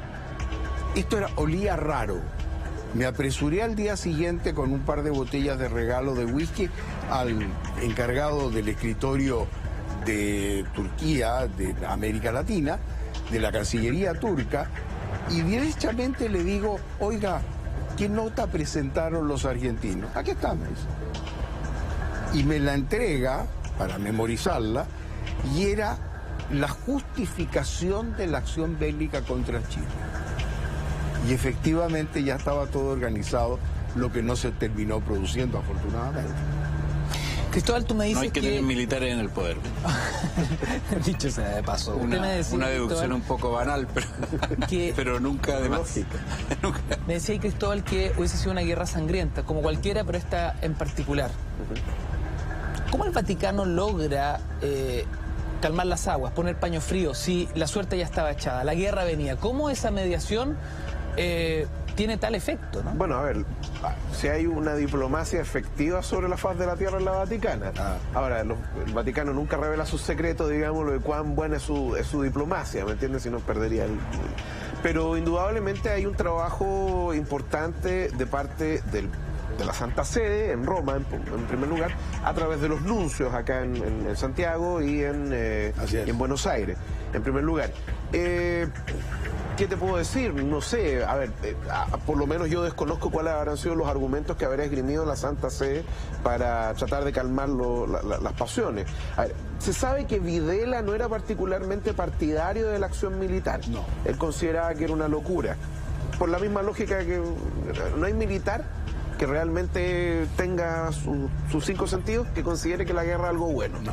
olía raro. Me apresuré al día siguiente con un par de botellas de regalo de whisky al encargado del escritorio de Turquía, de América Latina, de la Cancillería turca, y directamente le digo: oiga, ¿qué nota presentaron los argentinos? Aquí estamos. Y me la entrega para memorizarla, y era la justificación de la acción bélica contra Chile. Y efectivamente ya estaba todo organizado, lo que no se terminó produciendo, afortunadamente. Cristóbal, tú me dices no hay que tener militares en el poder. Dicho sea de paso. Una deducción Cristóbal, un poco banal, pero nunca de más. Me decía Cristóbal que hubiese sido una guerra sangrienta, como cualquiera, pero esta en particular. ¿Cómo el Vaticano logra calmar las aguas, poner paño frío, si la suerte ya estaba echada, la guerra venía? ¿Cómo esa mediación tiene tal efecto, ¿no? Bueno, a ver, si hay una diplomacia efectiva sobre la faz de la tierra en la Vaticana. Ahora, el Vaticano nunca revela sus secretos, digamos, de cuán buena es su diplomacia, ¿me entiendes? Si no perdería el... Pero indudablemente hay un trabajo importante de parte de la Santa Sede en Roma, en primer lugar, a través de los nuncios acá en Santiago y en Buenos Aires, en primer lugar. ¿Qué te puedo decir? No sé, a ver, por lo menos yo desconozco cuáles habrán sido los argumentos que habrá esgrimido la Santa Sede para tratar de calmar las pasiones. A ver, se sabe que Videla no era particularmente partidario de la acción militar. No. Él consideraba que era una locura. Por la misma lógica que no hay militar que realmente tenga sus 5 sentidos, que considere que la guerra es algo bueno. No.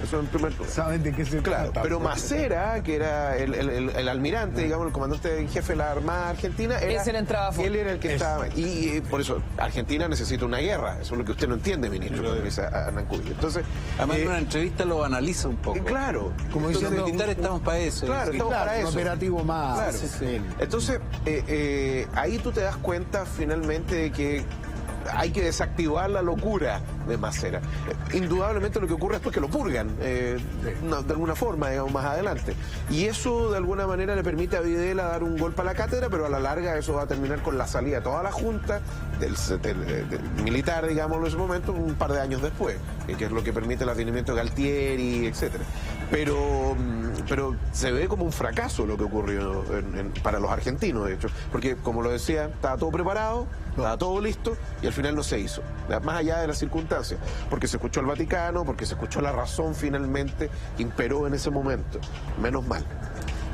Eso en primer lugar. ¿Saben de qué se trata? Claro, pero Macera, que era el almirante, digamos, el comandante en jefe de la Armada Argentina, ese le entraba a fondo. Él era el que estaba... Y por eso, Argentina necesita una guerra. Eso es lo que usted no entiende, ministro, dice Hernán Cubillo. Entonces, además, en una entrevista lo banaliza un poco. Claro. Como diciendo, los militares estamos para eso. Claro, estamos para eso. Un operativo más. Claro. Sí. Entonces, ahí tú te das cuenta finalmente de que hay que desactivar la locura de Macera. Indudablemente lo que ocurre es que lo purgan de alguna forma, digamos, más adelante. Y eso de alguna manera le permite a Videla dar un golpe a la cátedra, pero a la larga eso va a terminar con la salida de toda la junta del militar, digamos, en ese momento, un par de años después, que es lo que permite el advenimiento de Galtieri, etcétera. Pero se ve como un fracaso lo que ocurrió para los argentinos, de hecho, porque, como lo decía, estaba todo preparado, estaba todo listo y al final no se hizo, más allá de las circunstancias, porque se escuchó el Vaticano, porque se escuchó la razón finalmente que imperó en ese momento. Menos mal.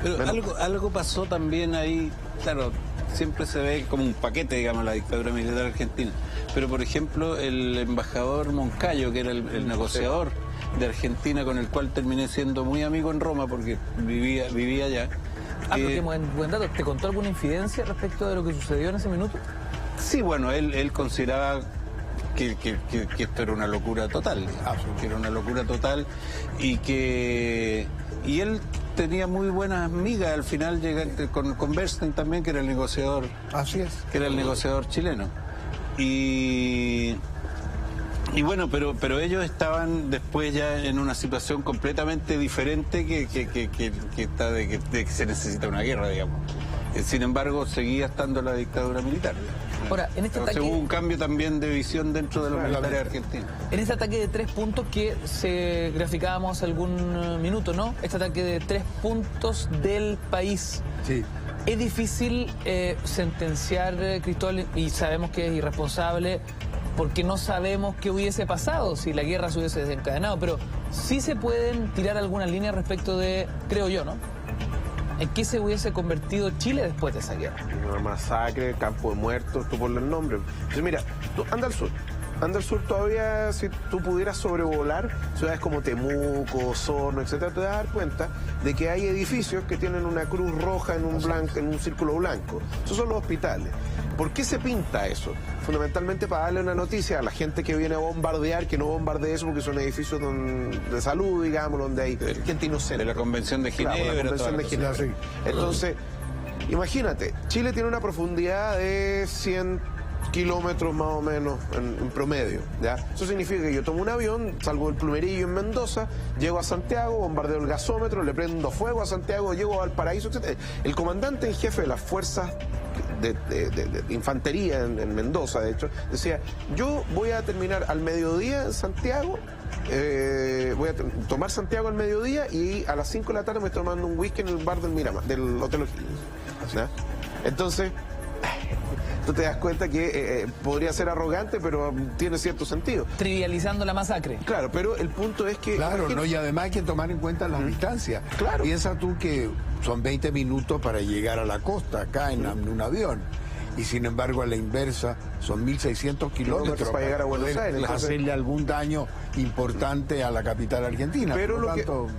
Pero algo pasó también ahí, claro, siempre se ve como un paquete, digamos, la dictadura militar argentina, pero por ejemplo el embajador Moncayo, que era el negociador de Argentina, con el cual terminé siendo muy amigo en Roma porque vivía allá. Pero qué buen dato. ¿Te contó alguna infidencia respecto de lo que sucedió en ese minuto? Sí, bueno, él consideraba que esto era una locura total, que era una locura total y él tenía muy buenas migas al final, con Bernstein también, que era el negociador. Así es. Que era el negociador chileno. Y bueno, pero ellos estaban después ya en una situación completamente diferente que está de que se necesita una guerra, digamos. Sin embargo, seguía estando la dictadura militar. Ahora, en este ataque... hubo un cambio también de visión dentro de los militares argentinos. En este ataque de 3 puntos que se graficábamos algún minuto, ¿no? Este ataque de 3 puntos del país. Sí. Es difícil sentenciar, Cristóbal, y sabemos que es irresponsable, porque no sabemos qué hubiese pasado si la guerra se hubiese desencadenado, pero sí se pueden tirar algunas líneas respecto de, creo yo, ¿no?, ¿en qué se hubiese convertido Chile después de esa guerra? Una masacre, campo de muertos, tú ponle el nombre. Entonces, mira, tú anda al sur. Anda al sur todavía, si tú pudieras sobrevolar ciudades como Temuco, Osorno, etcétera, te vas a dar cuenta de que hay edificios que tienen una cruz roja en un círculo blanco. Esos son los hospitales. ¿Por qué se pinta eso? Fundamentalmente para darle una noticia a la gente que viene a bombardear, que no bombardee eso porque son edificios de salud, digamos, donde hay gente inocente. De la Convención de Ginebra. Claro, la Convención de Ginebra. Sí. Entonces, imagínate, Chile tiene una profundidad de 100 kilómetros más o menos en promedio, ¿ya? Eso significa que yo tomo un avión, salgo del Plumerillo en Mendoza, llego a Santiago, bombardeo el gasómetro, le prendo fuego a Santiago, llego a Valparaíso, etc. El comandante en jefe de las fuerzas de infantería en Mendoza, de hecho, decía, yo voy a terminar al mediodía en Santiago, voy a tomar Santiago al mediodía y a las 5 de la tarde me estoy tomando un whisky en el bar del Miramar, del Hotel O'Higgins, ¿ya? Entonces, tú te das cuenta que podría ser arrogante, pero tiene cierto sentido. Trivializando la masacre. Claro, pero el punto es que... Claro, no, y además hay que tomar en cuenta las distancias. Claro. Piensa tú que son 20 minutos para llegar a la costa, acá en un avión. Y sin embargo, a la inversa, son 1.600 kilómetros para llegar a Buenos Aires. Hacerle algún daño importante a la capital argentina. Pero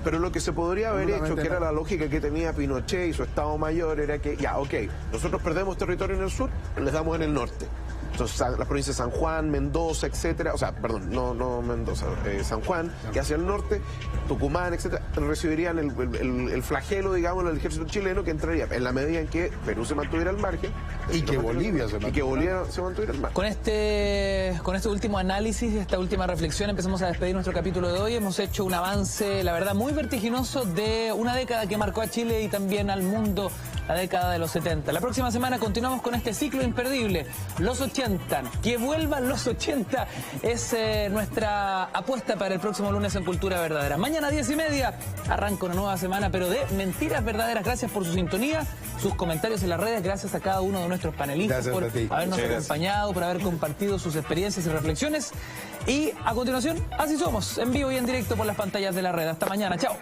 Por lo que se podría haber hecho, que era la lógica que tenía Pinochet y su Estado Mayor, era que, ya, ok, nosotros perdemos territorio en el sur, les damos en el norte. Entonces, las provincias de San Juan, Mendoza, etcétera, o sea, perdón, no Mendoza, San Juan, que hacia el norte, Tucumán, etcétera, recibirían el flagelo, digamos, del ejército chileno, que entraría en la medida en que Perú se mantuviera al margen y que Bolivia se mantuviera al margen. Con este último análisis, esta última reflexión, empezamos a despedir nuestro capítulo de hoy. Hemos hecho un avance, la verdad, muy vertiginoso de una década que marcó a Chile y también al mundo, la década de los 70. La próxima semana continuamos con este ciclo imperdible, los 80. Que vuelvan los 80 es nuestra apuesta para el próximo lunes en Cultura Verdadera. Mañana 10:30 arranca una nueva semana, pero de mentiras verdaderas. Gracias por su sintonía, sus comentarios en las redes, gracias a cada uno de nuestros panelistas por habernos acompañado, por haber compartido sus experiencias y reflexiones. Y a continuación, así somos, en vivo y en directo por las pantallas de la red. Hasta mañana, chao.